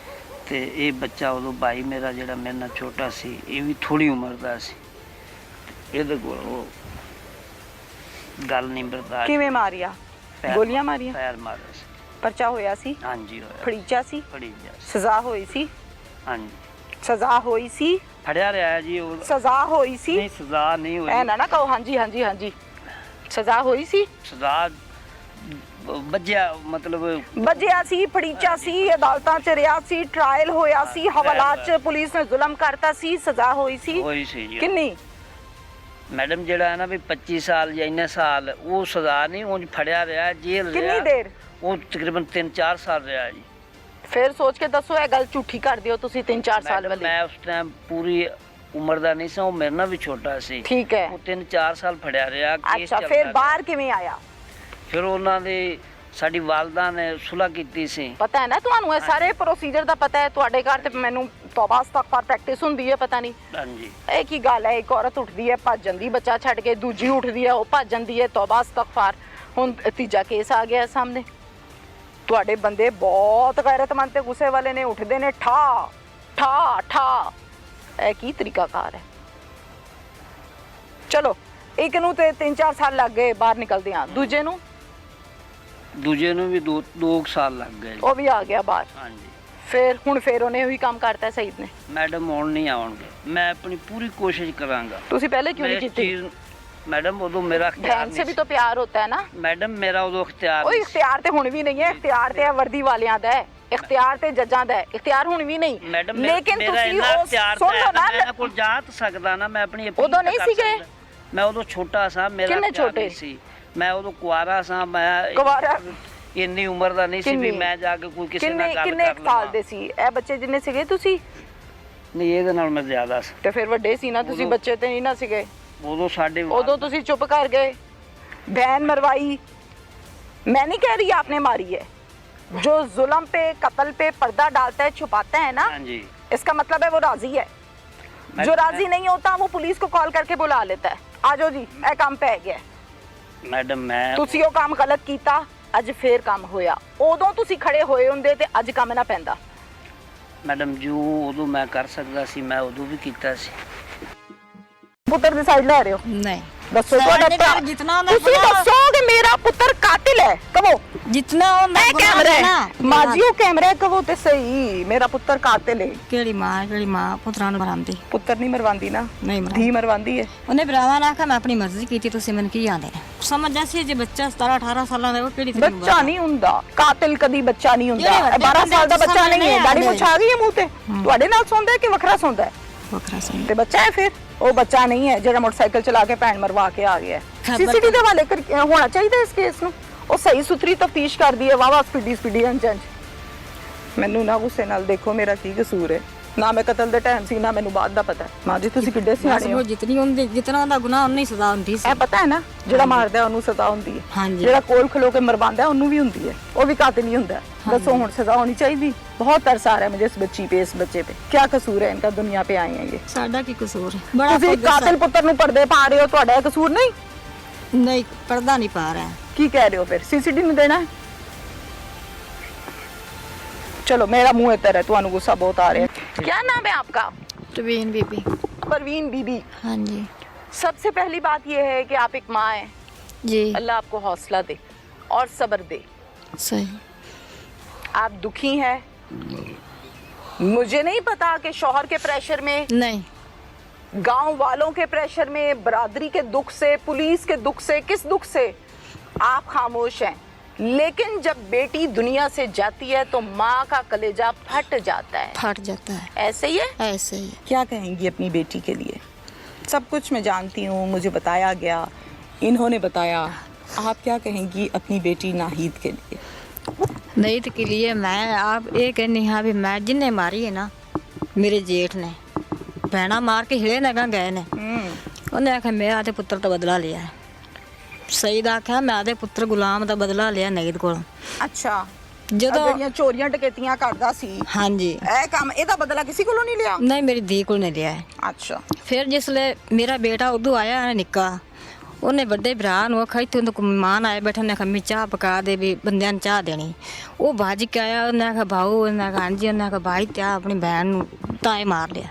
ਤੇ ਇਹ ਬੱਚਾ ਉਦੋਂ ਭਾਈ ਮੇਰਾ ਜਿਹੜਾ ਮੇਰੇ ਨਾਲ ਛੋਟਾ ਸੀ, ਇਹ ਵੀ ਥੋੜੀ ਉਮਰ ਦਾ ਸੀ। ਇਹਦੇ ਕੋਲ ਉਹ ਗੱਲ ਨਹੀਂ ਬਰਦਾਸ਼ਤ। ਕਿਵੇਂ ਮਾਰੀਆਂ? ਗੋਲੀਆਂ ਮਾਰੀਆਂ? ਪੈਰ ਮਾਰੇ ਸੀ। ਪਰਚਾ ਹੋਇਆ ਸੀ? ਹਾਂਜੀ ਹੋਇਆ। ਫੜੀਚਾ ਸੀ? ਫੜੀ ਜਾ। ਸਜ਼ਾ ਹੋਈ ਸੀ? ਹਾਂਜੀ ਸਜ਼ਾ ਹੋਈ ਸੀ? ਫੜਿਆ ਰਿਹਾ ਹੈ ਜੀ ਉਹ। ਸਜ਼ਾ ਹੋਈ ਸੀ? ਨਹੀਂ ਸਜ਼ਾ ਨਹੀਂ ਹੋਈ। ਐ ਨਾ ਕਹੋ ਹਾਂਜੀ ਹਾਂਜੀ ਹਾਂਜੀ। ਸਜ਼ਾ ਹੋਈ ਸੀ? ਸਜ਼ਾ ਵੱਜਿਆ, ਮਤਲਬ ਵੱਜਿਆ ਸੀ, ਫੜੀਚਾ ਸੀ, ਅਦਾਲਤਾਂ 'ਚ ਰਿਹਾ ਸੀ, ਟ੍ਰਾਇਲ ਹੋਇਆ ਸੀ, ਹਵਾਲਾਤ 'ਚ ਪੁਲਿਸ ਨੇ ਜ਼ੁਲਮ ਕਰਤਾ ਸੀ, ਸਜ਼ਾ ਹੋਈ ਸੀ? ਹੋਈ ਸੀ ਜੀ। ਕਿੰਨੀ? ਮੈਡਮ ਜਿਹੜਾ ਹੈ ਨਾ ਵੀ 25 ਸਾਲ ਜਾਂ ਇੰਨੇ ਸਾਲ, ਉਹ ਸਜ਼ਾ ਨਹੀਂ, ਉਂਝ ਫੜਿਆ ਰਿਹਾ, ਜੇਲ੍ਹ ਰਿਹਾ। ਕਿੰਨੀ ਦੇਰ? ਉਹ ਤਕਰੀਬਨ 3-4 ਸਾਲ ਰਿਹਾ ਜੀ। ਫਿਰ ਸੋਚ ਕੇ ਦੱਸੋ, ਇਹ ਗੱਲ ਝੂਠੀ ਕਰ ਦਿਓ ਤੁਸੀਂ 3-4 ਸਾਲ ਮੈਡਮ, ਵਾਲੀ। ਮੈਂ ਉਸ ਟਾਈਮ ਪੂਰੀ ਉਮਰ ਦਾ ਨਹੀਂ ਸੀ, ਉਹ ਮੇਰੇ ਨਾਲ ਵੀ ਛੋਟਾ ਸੀ। ਠੀਕ ਹੈ। ਉਹ 3-4 ਸਾਲ ਫੜਿਆ ਰਿਹਾ, ਕੇਸ ਅੱਛਾ, ਚੱਲਦਾ ਫਿਰ ਰਿਹਾ। ਬਾਹਰ ਕਿਵੇਂ ਆਇਆ? ਫਿਰ ਉਹਨਾਂ ਦੇ, ਸਾਡੀ ਵਾਲਦਾ ਨੇ ਸੁਲ੍ਹਾ ਕੀਤੀ ਸੀ। ਪਤਾ ਹੈ ਨਾ ਤੁਹਾਨੂੰ, ਇਹ ਸਾਰੇ ਪ੍ਰੋਸੀਜਰ ਦਾ ਪਤਾ ਹੈ। ਤੁਹਾਡੇ ਘਰ ਤੇ ਮੈਨੂੰ ਤੌਬਾ ਅਸਤਗਫਾਰ ਪ੍ਰੈਕਟਿਸ ਹੁੰਦੀ ਹੈ, ਪਤਾ ਨਹੀਂ ਹਾਂਜੀ। ਇਹ ਕੀ ਗੱਲ ਹੈ? ਇੱਕ ਔਰਤ ਉੱਠਦੀ ਹੈ ਭੱਜ ਜਾਂਦੀ ਬੱਚਾ ਛੱਡ ਕੇ, ਦੂਜੀ ਉੱਠਦੀ ਹੈ ਉਹ ਭੱਜ ਜਾਂਦੀ ਹੈ, ਤੌਬਾ ਅਸਤਗਫਾਰ। ਹੁਣ ਤੀਜਾ ਕੇਸ ਆ ਗਿਆ ਸਾਹਮਣੇ। ਤੁਹਾਡੇ ਬੰਦੇ ਬਹੁਤ ਗੈਰਤਮੰਦ ਤੇ ਗੁੱਸੇ ਵਾਲੇ ਨੇ, ਉੱਠਦੇ ਨੇ ਠਾ ਠਾ ਠਾ। ਇਹ ਕੀ ਤਰੀਕਾਕਾਰ ਹੈ? ਚਲੋ, ਇੱਕ ਨੂੰ ਤੇ 3-4 ਸਾਲ ਲੱਗ ਗਏ ਬਾਹਰ ਨਿਕਲਦੇ ਆ, ਦੂਜੇ ਨੂੰ ਵੀ 2 ਸਾਲ ਲੱਗ ਗਏ। ਉਹ ਵੀ ਆ ਗਿਆ ਬਾਹਰ। ਹਾਂਜੀ। ਫਿਰ ਹੁਣ ਫਿਰ ਉਹਨੇ ਉਹੀ ਕੰਮ ਕਰਤਾ ਸਈਦ ਨੇ। ਮੈਡਮ ਹੁਣ ਨਹੀਂ ਆਉਣਗੇ, ਮੈਂ ਆਪਣੀ ਪੂਰੀ ਕੋਸ਼ਿਸ਼ ਕਰਾਂਗਾ। ਤੁਸੀਂ ਪਹਿਲੇ क्यों नहीं की? मैडम उदो मेरा बहन से भी तो प्यार होता है ना मैडम, मेरा उदो इख्तियार ਉਹ ਇਖਤਿਆਰ ਤੇ ਹੁਣ ਵੀ ਨਹੀਂ ਹੈ। ਇਖਤਿਆਰ ਤੇ ਵਰਦੀ ਵਾਲਿਆਂ ਦਾ ਹੈ, ਇਖਤਿਆਰ ਤੇ ਜੱਜਾਂ ਦਾ ਹੈ, ਇਖਤਿਆਰ ਹੁਣ ਵੀ ਨਹੀਂ। मैडम ਲੇਕਿਨ ਤੁਸੀਂ ਉਹ ਸੁਣ ਲਓ ਨਾ, मैं कोल जा तो सकदा ना, मैं अपनी ਉਦੋਂ ਨਹੀਂ ਸੀਗੇ? मैं उदो छोटा सा, मेरा ਕਿੰਨੇ ਛੋਟੇ ਸੀ, मैं उदो कुआरा सा, मैं ਕੁਵਾਰਾ ਇੰਨੀ ਉਮਰ ਦਾ ਨਹੀਂ ਸੀ ਵੀ ਮੈਂ ਜਾ ਕੇ ਕੋਈ ਕਿਸੇ ਨਾਲ ਗੱਲ ਕਿੰਨੇ ਕਰ ਲਵਾਂ। ਸਾਲ ਦੇ ਸੀ ਇਹ ਬੱਚੇ ਜਿੰਨੇ ਸੀਗੇ ਤੁਸੀਂ? ਨਹੀਂ, ਇਹਦੇ ਨਾਲ ਮੈਂ ਜ਼ਿਆਦਾ ਸੀ। ਤੇ ਫਿਰ ਵੱਡੇ ਸੀ ਨਾ ਤੁਸੀਂ, ਬੱਚੇ ਤੇ ਨਹੀਂ ਨਾ ਸੀਗੇ ਉਦੋਂ ਸਾਡੇ। ਉਦੋਂ ਤੁਸੀਂ ਚੁੱਪ ਕਰ ਗਏ, बहन मरवाई। मैं नहीं कह रही आपने मारी है। जो जुल्म पे, कत्ल पे पर्दा डालता है, छुपाता है ना, इसका मतलब है वो राजी है। जो राजी नहीं होता वो पुलिस को कॉल करके बुला लेता है, आ जाओ जी ए काम पे है गया। मैडम मैं ਤੁਸੀਂ ਉਹ ਕੰਮ ਗਲਤ ਕੀਤਾ, ਅੱਜ ਫੇਰ ਕੰਮ ਹੋਇਆ। ਉਦੋਂ ਤੁਸੀਂ ਖੜੇ ਹੋਏ ਹੁੰਦੇ ਤੇ ਅੱਜ ਕੰਮ ਨਾ ਪੈਂਦਾ। मैडम जो उदो मैं कर सकता सी, मैं उदो भी कीता सी। ਪੁੱਤਰ ਦੀ ਸਾਈਡ ਲੈ ਰਹੇ ਹੋ? ਨਹੀਂ ਦੱਸੋ ਤੁਹਾਡਾ ਸਾਡੇ ਭਰਾ ਘਰ ਜਿਤਨਾ ਹੁੰਦਾ ਤੁਸੀਂ ਗੁਨਾਹ- ਦੱਸੋ ਕਿ ਮੇਰਾ ਪੁੱਤਰ ਕਾਤਿਲ ਹੈ, ਕਹੋ। ਜਿਤਨਾ ਹੁੰਦਾ ਇਹ ਕੈਮਰਾ ਹੈ ਮਾਜੀ, ਉਹ ਕੈਮਰਾ ਹੈ, ਕਹੋ ਤੇ ਸਹੀ ਮੇਰਾ ਪੁੱਤਰ ਕਾਤਿਲ ਹੈ। ਕਿਹੜੀ ਮਾਂ ਪੁੱਤਰਾਂ ਨੂੰ ਮਰਾਂਦੀ ਪੁੱਤਰ ਨਹੀਂ ਮਰਵਾਉਂਦੀ ਨਾ, ਨਹੀਂ ਮਰਾਂਦੀ। ਧੀ ਮਰਵਾਉਂਦੀ ਹੈ। ਉਹਨੇ ਭਰਾਵਾਂ ਨੇ ਆਖਿਆ ਮੈਂ ਆਪਣੀ ਮਰਜ਼ੀ ਕੀਤੀ, ਤੁਸੀਂ ਮੈਨੂੰ ਕੀ ਆਂਦੇ ਨੇ? ਸਮਝ ਸੀ ਜੇ ਬੱਚਾ 17-18 ਸਾਲਾਂ ਦਾ ਉਹ ਕਿਹੜੀ ਤਰੀਕ ਨੂੰ ਬੱਚਾ ਨਹੀਂ ਹੁੰਦਾ ਕਾਤਿਲ, ਕਦੀ ਬੱਚਾ ਨਹੀਂ ਹੁੰਦਾ। ਜਿਹੜੇ ਵੱਡੇ 12 ਸਾਲ ਦਾ ਬੰਦੇ ਬੱਚਾ ਨਹੀਂ ਹੈ। ਸਾਹਮਣੇ ਦਾੜੀ ਆਉਂਦੇ। ਮੁੱਛ ਆ ਗਈ ਹੈ ਮੂੰਹ ਤੇ, ਤੁਹਾਡੇ ਨਾਲ ਸੌਂਦਾ ਹੈ ਕਿ ਵੱਖਰਾ ਸੌਂਦਾ ਹੈ? ਵੱਖਰਾ ਸੀ। ਤੇ ਬੱਚਾ ਹੈ ਫਿਰ, ਉਹ ਬੱਚਾ ਨਹੀਂ ਹੈ ਜਿਹੜਾ ਮੋਟਰਸਾਈਕਲ ਚਲਾ ਕੇ ਭੈਣ ਮਰਵਾ ਕੇ ਆ ਗਿਆ। ਖਬਰ ਸੀਸੀਟੀਵੀ ਦੇ ਹਵਾਲੇ ਹੋਣਾ ਚਾਹੀਦਾ ਇਸ ਕੇਸ ਨੂੰ। ਉਹ ਸਹੀ ਸੁਥਰੀ ਤਫਤੀਸ਼ ਕਰਦੀ ਹੈ, ਵਾਵਾ ਸਪੀਡੀ ਅੰਜ। ਮੈਨੂੰ ਨਾ ਗੁੱਸੇ ਨਾਲ ਦੇਖੋ, ਮੇਰਾ ਕੀ ਕਸੂਰ ਹੈ? ਨਾ ਮੈਂ ਕਤਲ ਦੇ ਟਾਈਮ ਸੀ, ਨਾ ਮੈਨੂੰ ਬਾਅਦ ਦਾ ਪਤਾ। ਮਾਂ ਜੀ ਤੁਸੀਂ ਕਿੱਡੇ ਸਿਆਣੇ ਹੋ। ਜਿਤਨਾ ਦਾ ਗੁਨਾਹ ਉਨੀ ਸਜ਼ਾ ਹੁੰਦੀ ਸੀ। ਇਹ ਪਤਾ ਹੈ ਨਾ, ਜਿਹੜਾ ਮਾਰਦਾ ਉਹਨੂੰ ਸਜ਼ਾ ਹੁੰਦੀ ਹੈ, ਹਾਂਜੀ। ਜਿਹੜਾ ਕੋਲ ਖਲੋ ਕੇ ਮਰਵਾਉਂਦਾ ਉਹਨੂੰ ਵੀ ਹੁੰਦੀ ਹੈ। ਉਹ ਵੀ ਕਾਤਿਲ ਨਹੀਂ ਹੁੰਦਾ। ਦੱਸੋ ਹੁਣ ਸਜ਼ਾ ਹੋਣੀ ਚਾਹੀਦੀ। बहुत तरस आ रहा है मुझे इस बच्ची पे, इस बच्चे पे। क्या कसूर है इनका, दुनिया पे आए हैं ये? साडा की कसूर है? बड़ा ਤੁਸੀਂ ਕਾਤਿਲ ਪੁੱਤਰ ਨੂੰ ਪਰਦੇ ਪਾ ਰਹੇ ਹੋ, ਤੁਹਾਡਾ ਇਹ ਕਸੂਰ ਨਹੀਂ? नहीं पर्दा नहीं पा रहा है। ਕੀ ਕਹਿ ਰਹੇ ਹੋ ਫਿਰ? ਸੀਸੀਟੀਵੀ ਨੂੰ ਦੇਣਾ ਹੈ? चलो मेरा मुंह इधर है, ਤੁਹਾਨੂੰ गुस्सा बहुत आ रहा है। क्या नाम है आपका? प्रवीण बीबी। परवीन बीबी। हाँ जी। सबसे पहली बात यह है कि आप एक माँ हैं। जी। अल्लाह आपको हौसला दे और सब्र दे। सही। आप दुखी हैं? मुझे नहीं पता कि शौहर के प्रेशर में, नहीं, गांव वालों के प्रेशर में, बरादरी के दुख से, पुलिस के दुख से, किस दुख से आप खामोश हैं। लेकिन जब बेटी दुनिया से जाती है तो माँ का कलेजा फट जाता है। फट जाता है। ऐसे ही है? ऐसे ही। क्या कहेंगी अपनी बेटी के लिए? सब कुछ मैं जानती हूँ, मुझे बताया गया, इन्होंने बताया। आप क्या कहेंगी अपनी बेटी नाहिद के लिए? नहीं तो के लिए मैं आप ये कहनी हाँ भी मैं जिन्हें मारी है ना, मेरे जेठ ने भैना मार के हिले नगा गए ने, उन्हें आखिया मैं आधे पुत्र तो बदला लिया है। सही आख्या मैं आधे पुत्र गुलाम का बदला लिया नईद को। अच्छा, ਜਦੋਂ ਜਿਹੜੀਆਂ ਚੋਰੀਆਂ ਟਕੇਤੀਆਂ ਕਰਦਾ ਸੀ, ਹਾਂਜੀ ਇਹ ਕੰਮ ਇਹਦਾ ਬਦਲਾ ਕਿਸੇ ਕੋਲੋਂ ਨਹੀਂ ਲਿਆ? ਨਹੀਂ ਮੇਰੀ ਧੀ ਕੋਲ ਨਹੀਂ ਲਿਆ ਹੈ। ਅੱਛਾ। ਫਿਰ ਜਿਸਲੇ ਮੇਰਾ ਬੇਟਾ ਉਦੋਂ ਆਇਆ ਹੈ ਨਿੱਕਾ, ਉਹਨੇ ਵੱਡੇ ਭਰਾ ਨੂੰ ਆਖਿਆ ਇੱਥੇ ਉਹਨੂੰ ਮਹਿਮਾਨ ਆਏ ਬੈਠੇ ਨੇ, ਖੰਮੀ ਚਾਹ ਪਕਾ ਦੇ ਵੀ ਬੰਦਿਆਂ ਨੂੰ ਚਾਹ ਦੇਣੀ। ਉਹ ਭੱਜ ਕੇ ਆਇਆ, ਉਹਨੇ ਆਖਿਆ ਭਾਊ, ਉਹਨੇ ਆਖਿਆ ਹਾਂਜੀ, ਉਹਨੇ ਆਖਿਆ ਭਾਈ ਤੇ ਆਪਣੀ ਭੈਣ ਨੂੰ ਤਾਏ ਮਾਰ ਲਿਆ।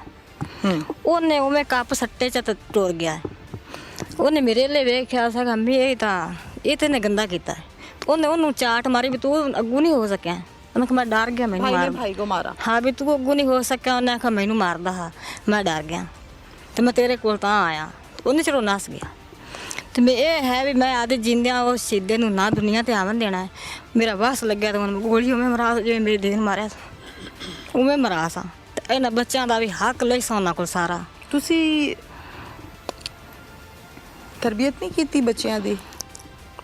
ਉਹਨੇ ਉਵੇਂ ਕੱਪ ਸੱਟੇ ਚ ਟੁਰ ਗਿਆ। ਉਹਨੇ ਮੇਰੇ ਲਈ ਵੇਖਿਆ ਸਾ ਮੰਮੀ ਇਹ ਤੇ ਨੇ ਗੰਦਾ ਕੀਤਾ। ਉਹਨੇ ਉਹਨੂੰ ਚਾਟ ਮਾਰੀ ਵੀ ਤੂੰ ਅੱਗੂ ਨਹੀਂ ਹੋ ਸਕਿਆ। ਉਹਨੇ ਕਿਹਾ ਮੈਂ ਡਰ ਗਿਆ, ਮੈਨੂੰ ਮਾਰ। ਭਾਈ ਕੋ ਮਾਰਾ? ਹਾਂ ਵੀ ਤੂੰ ਅੱਗੂ ਨਹੀਂ ਹੋ ਸਕਿਆ। ਉਹਨੇ ਆਖਿਆ ਮੈਨੂੰ ਮਾਰਦਾ ਹਾਂ, ਮੈਂ ਡਰ ਗਿਆ ਤੇ ਮੈਂ ਤੇਰੇ ਕੋਲ ਤਾਂ ਆਇਆ। ਉਹਨੇ ਚਲੋ ਨੱਸ ਗਿਆ। ਤੇ ਮੈਂ ਇਹ ਹੈ ਵੀ ਮੈਂ ਆਦੇ ਜਿੰਦਿਆਂ ਉਹ ਸ਼ਹੀਦੇ ਨੂੰ ਨਾ ਦੁਨੀਆ ਤੇ ਆਵਣ ਦੇਣਾ ਹੈ। ਮੇਰਾ ਵਸ ਲੱਗਿਆ ਤਾਂ ਮੈਨੂੰ ਗੋਲੀ ਉਵੇਂ ਮਰਾ, ਜਿਵੇਂ ਮੇਰੀ ਦੇਹ ਨੂੰ ਮਾਰਿਆ ਉਵੇਂ ਮਰਾ ਸਾਂ। ਤੇ ਇਹਨਾਂ ਬੱਚਿਆਂ ਦਾ ਵੀ ਹੱਕ ਲਈ ਸੋਨਾ ਕੋਲ ਸਾਰਾ। ਤੁਸੀਂ ਤਰਬੀਅਤ ਨਹੀਂ ਕੀਤੀ ਬੱਚਿਆਂ ਦੀ?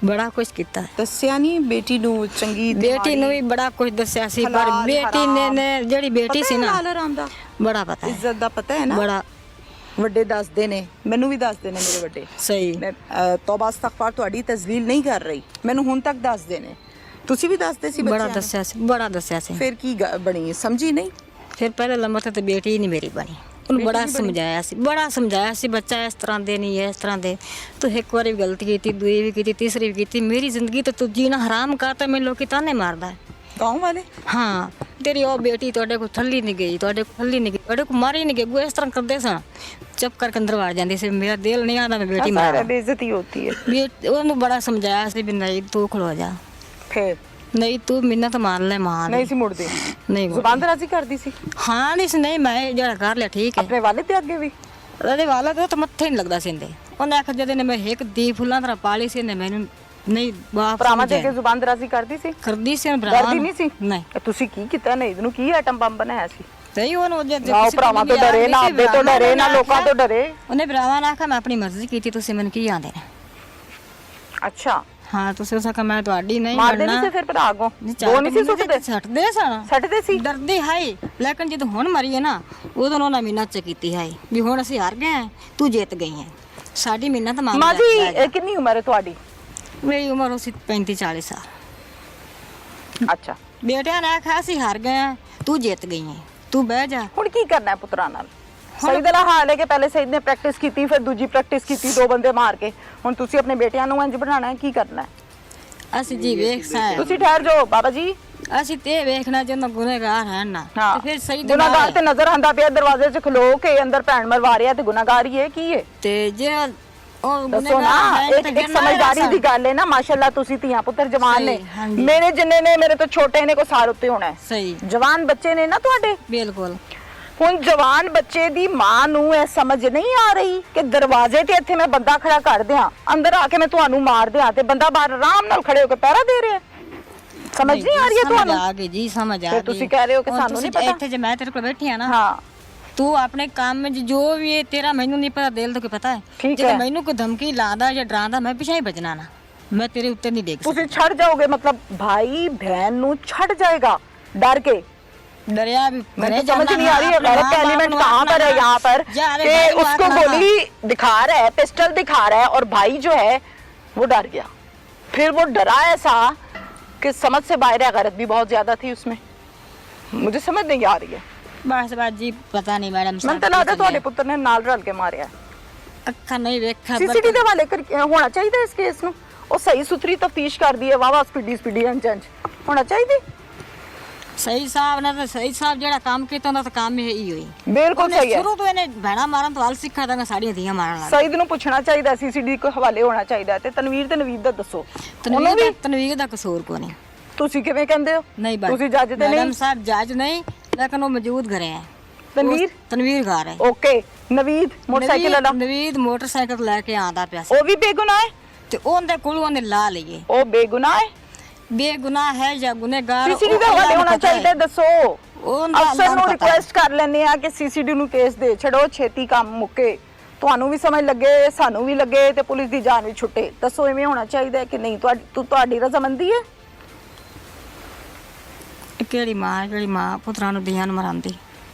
ਬੜਾ ਕੁਝ ਕੀਤਾ। ਦੱਸਿਆ ਨਹੀਂ ਬੇਟੀ ਨੂੰ ਚੰਗੀ ਬੇਟੀ ਨੂੰ ਵੀ ਬੜਾ ਕੁਝ ਦੱਸਿਆ ਸੀ, ਪਰ ਬੇਟੀ ਨੇ ਜਿਹੜੀ ਬੇਟੀ ਸੀ ਨਾ, ਹਲਾਲ ਦਾ ਬੜਾ ਪਤਾ ਹੈ, ਇੱਜ਼ਤ ਦਾ ਪਤਾ ਹੈ ਨਾ। ਬੜਾ ਵੱਡੇ ਦੱਸਦੇ ਨੇ, ਮੈਨੂੰ ਵੀ ਦੱਸਦੇ ਨੇ ਮੇਰੇ ਵੱਡੇ। ਸਹੀ। ਮੈਂ ਤੌਬਾ ਇਸਤਗਫਾਰ ਤੁਹਾਡੀ ਤਜ਼ਲੀਲ ਨਹੀਂ ਕਰ ਰਹੀ, ਮੈਨੂੰ ਹੁਣ ਤੱਕ ਦੱਸਦੇ ਨੇ। ਤੁਸੀਂ ਵੀ ਦੱਸਦੇ ਸੀ ਬੱਚਿਆਂ ਬੜਾ ਨੂੰ? ਦੱਸਿਆ ਸੀ, ਬੜਾ ਦੱਸਿਆ ਸੀ। ਫਿਰ ਕੀ ਬਣੀ, ਸਮਝੀ ਨਹੀਂ? ਫਿਰ ਪਹਿਲੇ ਨੰਬਰ ਤੇ ਬੇਟੀ ਹੀ ਨਹੀਂ ਮੇਰੀ ਬਣੀ। ਉਹਨੂੰ ਬੜਾ ਸਮਝਾਇਆ ਸੀ, ਬੜਾ ਸਮਝਾਇਆ ਸੀ, ਬੱਚਾ ਇਸ ਤਰ੍ਹਾਂ ਦੇ ਨਹੀਂ ਹੈ, ਇਸ ਤਰ੍ਹਾਂ ਦੇ। ਤੂੰ ਇੱਕ ਵਾਰੀ ਵੀ ਗਲਤੀ ਕੀਤੀ, ਦੂਈ ਵੀ ਕੀਤੀ, ਤੀਸਰੀ ਵੀ ਕੀਤੀ, ਮੇਰੀ ਜ਼ਿੰਦਗੀ ਤੇ ਤੂੰ ਜੀਣਾ ਹਰਾਮ ਕਰਤਾ। ਮੈਨੂੰ ਲੋਕੀ ਤਾਨੇ ਮਾਰਦਾ ਹੈ। ਗਾँव ਵਾਲੇ? ਹਾਂ, ਤੇਰੀ ਉਹ ਬੇਟੀ ਤੁਹਾਡੇ ਕੋਲ ਥੱਲੀ ਨਹੀਂ ਗਈ, ਤੁਹਾਡੇ ਕੋਲ ਥੱਲੀ ਨਹੀਂ ਗਈ, ਤੁਹਾਡੇ ਕੋਲ ਮਾਰੀ ਨਹੀਂ ਗਈ। ਇਸ ਤਰ੍ਹਾਂ ਕਰਦੇ ਸਨ, ਚੁੱਪ ਕਰਕੇ ਅੰਦਰ ਵੜ ਜਾਂਦੀ ਸੀ। ਮੇਰਾ ਦਿਲ ਨਹੀਂ ਆਉਂਦਾ ਮੈਂ ਬੇਟੀ ਮਾਰਾਂ। ਬੇਇੱਜ਼ਤੀ ਹੋਤੀ ਹੈ। ਉਹਨੂੰ ਬੜਾ ਸਮਝਾਇਆ ਸੀ ਵੀ ਨਹੀਂ ਤੂੰ ਖਲੋ ਜਾ, ਫਿਰ ਨਹੀਂ ਤੂੰ ਮਿੰਨਤ ਮੰਨ ਲੈ ਮਾਂ ਦੀ। ਨਹੀਂ ਸੀ ਮੁੜਦੀ? ਨਹੀਂ ਜ਼ੁਬਾਨ ਦਰਾਜ਼ੀ ਕਰਦੀ ਸੀ? ਹਾਂ ਨਹੀਂ ਸੀ, ਨਹੀਂ ਮੈਂ ਜਿਹੜਾ ਕਰ ਲਿਆ ਠੀਕ ਹੈ। ਆਪਣੇ ਵਾਲੇ ਤੇ ਅੱਗੇ ਵੀ? ਉਹਦੇ ਵਾਲਾ ਤੇ ਮੱਥੇ ਨਹੀਂ ਲੱਗਦਾ ਸਿੰਦੇ। ਉਹਨੇ ਆਖਿਆ ਜਦੋਂ ਨੇ ਮੈਂ ਇੱਕ ਦੀ ਫੁੱਲਾਂ ਤਰ੍ਹਾਂ ਪਾਲੀ ਸੀ ਨੇ ਮੈਨੂੰ ਨਹੀਂ ਬਾਪ ਭਰਾਵਾਂ ਦੇ ਕੇ ਜ਼ੁਬਾਨ ਦਰਾਜ਼ੀ ਕਰਦੀ ਸੀ? ਕਰਦੀ ਸੀ ਡਰਦੀ ਭਰਾਵਾਂ ਨਹੀਂ ਸੀ? ਨਹੀਂ। ਤੁਸੀਂ ਕੀ ਕੀਤਾ ਨਹੀਂ? ਇਹਨੂੰ ਕੀ ਆਈਟਮ ਬੰਬ ਬਣਾਇਆ ਸੀ? ਨਹੀਂ ਉਹਨੂੰ ਜੇ ਭਰਾਵਾਂ ਤੋਂ ਡਰੇ ਨਾ, ਅੱਬੇ ਤੋਂ ਡਰੇ ਨਾ, ਲੋਕਾਂ ਤੋਂ ਡਰੇ। ਉਹਨੇ ਭਰਾਵਾਂ ਨੇ ਆਖਿਆ ਮੈਂ ਆਪਣੀ ਮਰਜ਼ੀ ਕੀਤੀ, ਤੁਸੀਂ ਮੈਨੂੰ ਕੀ ਆਂਦੇ ਨੇ? ਅੱਛਾ। ਹਾਂ ਤੁਸੀਂ ਉਸ ਆਖਿਆ ਮੈਂ ਤੁਹਾਡੀ ਨਹੀਂ ਮਾਰਦੇ ਨਹੀਂ ਸੀ ਫਿਰ ਭਰਾ ਅੱਗੋਂ? ਦੋ ਨਹੀਂ ਸੀ ਸੁੱਟਦੇ? ਛੱਡਦੇ ਸਨ। ਛੱਡਦੇ ਸੀ? ਡਰਦੀ ਹੈ। ਲੇਕਿਨ ਜਦੋਂ ਹੁਣ ਮਰੀ ਹੈ ਨਾ, ਉਦੋਂ ਉਹਨਾਂ ਮਿਹਨਤ ਚ ਕੀਤੀ ਹੈ ਵੀ ਹੁਣ ਅਸੀਂ ਹਾਰ ਗਏ ਹਾਂ, ਤੂੰ ਜਿੱਤ ਗਈ ਹੈ, ਸਾਡੀ ਮਿਹਨਤ ਮੰਗ। ਮਾਂ ਜੀ ਇਹ ਕਿੰਨੀ ਉਮਰ ਹੈ ਤੁਹਾਡੀ? ਮੇਰੀ ਉਮਰ ਸੀ 35-40 ਸਾਲ। ਅੱਛਾ। ਬੇਟਿਆਂ ਨੇ ਆਖਿਆ ਅਸੀਂ ਹਾਰ ਗਏ ਹਾਂ, ਤੂੰ ਜਿੱਤ ਗਈ ਹੈ, ਤੂੰ ਬਹਿ ਜਾ। ਹੁਣ ਕੀ ਕਰਨਾ ਹੈ ਪੁੱਤਰਾਂ ਨਾਲ? ਸਈਦ ਦਾ ਹਾਲ ਹੈ ਕਿ ਪਹਿਲੇ ਸਈਦ ਨੇ ਪ੍ਰੈਕਟਿਸ ਕੀਤੀ, ਫਿਰ ਦੂਜੀ ਪ੍ਰੈਕਟਿਸ ਕੀਤੀ, 2 ਬੰਦੇ ਮਾਰ ਕੇ। ਹੁਣ ਤੁਸੀਂ ਆਪਣੇ ਬੇਟਿਆਂ ਨੂੰ ਇੰਜ ਬਣਾਉਣਾ ਹੈ, ਕੀ ਕਰਨਾ ਹੈ? ਅਸੀਂ ਜੀ ਵੇਖ ਸਾਂ। ਤੁਸੀਂ ਠਹਿਰ ਜਾਓ ਬਾਬਾ ਜੀ, ਅਸੀਂ ਤੇ ਵੇਖਣਾ ਜਦੋਂ ਗੁਨਹਗਾਰ ਹਨ ਨਾ ਹਾਂ ਤੇ ਫਿਰ ਸਹੀ ਗੁਨਾਹਗਾਰ ਤੇ ਨਜ਼ਰ ਆਂਦਾ ਪਿਆ ਦਰਵਾਜ਼ੇ 'ਚ ਖਲੋ ਕੇ ਅੰਦਰ ਭੈਣ ਮਰਵਾ ਰਿਹਾ ਤੇ ਗੁਨਾਹਗਾਰ ਹੀ ਹੈ ਕੀ ਹੈ ਤੇ ਜੇ ਉਹ ਦੱਸੋ ਨਾ ਇੱਕ ਸਮਝਦਾਰੀ ਦੀ ਗੱਲ ਹੈ ਨਾ ਮਾਸ਼ਾਅੱਲਾ ਤੁਸੀਂ ਧੀਆਂ ਪੁੱਤਰ ਜਵਾਨ ਨੇ ਸਹੀ, ਹਾਂਜੀ। ਮੇਰੇ ਜਿੰਨੇ ਨੇ ਮੇਰੇ ਤੋਂ ਛੋਟੇ ਨੇ ਕੋ ਸਾਲ ਉੱਤੇ ਹੋਣਾ ਹੈ ਸਹੀ ਜਵਾਨ ਬੱਚੇ ਨੇ ਨਾ ਤੁਹਾਡੇ ਬਿਲਕੁਲ ਹੁਣ ਜਵਾਨ ਬੱਚੇ ਦੀ ਮਾਂ ਨੂੰ ਇਹ ਸਮਝ ਨਹੀਂ ਆ ਰਹੀ ਕਿ ਦਰਵਾਜ਼ੇ ਤੇ ਇੱਥੇ ਮੈਂ ਬੰਦਾ ਖੜਾ ਕਰ ਦਿਆਂ ਅੰਦਰ ਆ ਕੇ ਮੈਂ ਤੁਹਾਨੂੰ ਮਾਰ ਦਿਆਂ ਤੇ ਬੰਦਾ ਬਾਹਰ ਆਰਾਮ ਨਾਲ ਖੜੇ ਹੋ ਕੇ ਪਹਿਰਾ ਦੇ ਰਿਹਾ ਸਮਝ ਨਹੀਂ ਆ ਰਹੀ ਹੈ ਤੁਹਾਨੂੰ ਸਮਝ ਆ ਗਈ ਜੀ ਸਮਝ ਆ ਫਿਰ ਗਈ ਤੁਸੀਂ ਕਹਿ ਰਹੇ ਹੋ ਕਿ ਹੁਣ ਸਾਨੂੰ ਤੁਸੀਂ ਨਹੀਂ ਪਤਾ ਇੱਥੇ ਜੇ ਮੈਂ ਤੇਰੇ ਕੋਲ ਬੈਠੀ ਆ ਨਾ ਹਾਂ ਤੂੰ ਆਪਣੇ ਕੰਮ 'ਚ ਜੋ ਵੀ ਹੈ ਤੇਰਾ ਮੈਨੂੰ ਨਹੀਂ ਪਤਾ ਦਿਲ ਤੋਂ ਕੀ ਪਤਾ ਠੀਕ ਹੈ ਜੇ ਹੈ। ਮੈਨੂੰ ਕੋਈ ਧਮਕੀ ਲਾਉਂਦਾ ਜਾਂ ਡਰਾਉਂਦਾ ਮੈਂ ਪਿਛੇ ਹੀ ਬਚਣਾ ਨਾ ਮੈਂ ਤੇਰੇ ਉੱਤੇ ਨਹੀਂ ਡੇਗ ਤੁਸੀਂ ਛੱਡ ਜਾਓਗੇ मतलब भाई बहन ਨੂੰ ਛੱਡ ਜਾਏਗਾ डर के डरिया भी मुझे समझ नहीं आ रही है गैर का एलिमेंट कहाँ पर है यहाँ पर कि उसको गोली दिखा रहा है पिस्टल दिखा रहा है और भाई जो है वो डर गया फिर वो डरा ऐसा कि समझ से बाहर है गैरत भी बहुत ज्यादा थी उसमें मुझे समझ नहीं आ रही है बस बात जी पता नहीं मैडम मन तो लगता ਤੁਹਾਡੇ ਪੁੱਤਰ ਨੇ ਨਾਲ ਰਲ ਕੇ ਮਾਰਿਆ ਅੱਖਾਂ ਨਹੀਂ ਵੇਖਿਆ ਸੀਸੀਟੀਵੀ ਦੇ ਹਵਾਲੇ ਹੋਣਾ ਚਾਹੀਦਾ ਇਸ ਕੇਸ ਨੂੰ ਉਹ ਸਹੀ ਸੁਥਰੀ ਤਫਤੀਸ਼ ਕਰਦੀ ਹੈ ਵਾਵਾ ਸਪੀਡੀ ਅੰਜ ਹੋਣਾ ਚਾਹੀਦੀ ਸਹੀ ਸਾਹਿਬ ਨੇ ਤਾਂ ਸਹੀ ਸਾਹਿਬ ਜਿਹੜਾ ਕੰਮ ਕੀਤਾ ਉਹਨਾਂ ਦਾ ਕੰਮ ਹੀ ਹੋਈ ਬਿਲਕੁਲ ਸਹੀ ਹੈ ਸ਼ੁਰੂ ਤੋਂ ਇਹਨੇ ਭੈਣਾ ਮਾਰਨ ਤੋਂ ਹਾਲ ਸਿੱਖਾ ਦਾਂਗਾ ਸਾਡੀਆਂ ਧੀਆਂ ਮਾਰਨ ਲੱਗ ਸਈਦ ਨੂੰ ਪੁੱਛਣਾ ਚਾਹੀਦਾ ਸੀਸੀਟੀਵੀ ਕੋ ਹਵਾਲੇ ਹੋਣਾ ਚਾਹੀਦਾ ਤੇ ਤਨਵੀਰ ਤੇ ਨਵੀਦ ਦਾ ਦੱਸੋ ਉਹਨੂੰ ਵੀ ਤਨਵੀਰ ਦਾ ਕਸੂਰ ਕੋ ਨਹੀਂ ਤੁਸੀਂ ਕਿਵੇਂ ਕਹਿੰਦੇ ਹੋ ਨਹੀਂ ਬਾਤ ਤੁਸੀਂ ਜੱਜ ਤੇ ਮੈਡਮ ਨਹੀਂ ਸਾਹਿਬ ਜੱਜ ਨਹੀਂ ਲੇਕਿਨ ਉਹ ਮੌਜੂਦ ਘਰੇ ਹੈ ਤਨਵੀਰ ਘਰ ਹੈ ਓਕੇ ਨਵੀਦ ਮੋਟਰਸਾਈਕਲ ਵਾਲਾ ਨਵੀਦ ਮੋਟਰਸਾਈਕਲ ਲੈ ਕੇ ਆਂਦਾ ਪਿਆ ਸੀ ਉਹ ਵੀ ਬੇਗੁਨਾਹ ਹੈ ਤੇ ਉਹਦੇ ਕੋਲ ਉਹਨੇ ਲਾ ਲਈਏ ਉਹ ਬੇਗੁਨਾਹ ਹੈ ਬੇਗੁਨਾਹ ਹੈ ਜਾਂ ਗੁਨਹਗਾਰ ਸੀਸੀਟੀਵੀ ਦਾ ਹਵਾਲੇ ਹੋਣਾ ਚਾਹੀਦਾ ਦੱਸੋ ਉਹਦਾ ਅਫਸਰ ਨੂੰ ਰਿਕੁਐਸਟ ਕਰ ਲੈਣੇ ਆ ਕਿ ਸੀਸੀਟੀਵੀ ਨੂੰ ਕੇਸ ਦੇ ਛੱਡੋ ਛੇਤੀ ਕੰਮ ਮੁੱਕੇ ਤੁਹਾਨੂੰ ਵੀ ਸਮਝ ਲੱਗੇ ਸਾਨੂੰ ਵੀ ਲੱਗੇ ਤੇ ਪੁਲਿਸ ਦੀ ਜਾਨ ਵੀ ਛੁੱਟੇ ਦੱਸੋ ਐਵੇਂ ਹੋਣਾ ਚਾਹੀਦਾ ਕਿ ਨਹੀਂ ਤੁਹਾਡੀ ਰਜ਼ਾਮੰਦੀ ਹੈ ਕਿਹੜੀ ਮਾਂ ਪੁੱਤਰਾਂ ਨੂੰ ਦੀਆਂ ਨੂੰ ਮਰਾਂਦੀ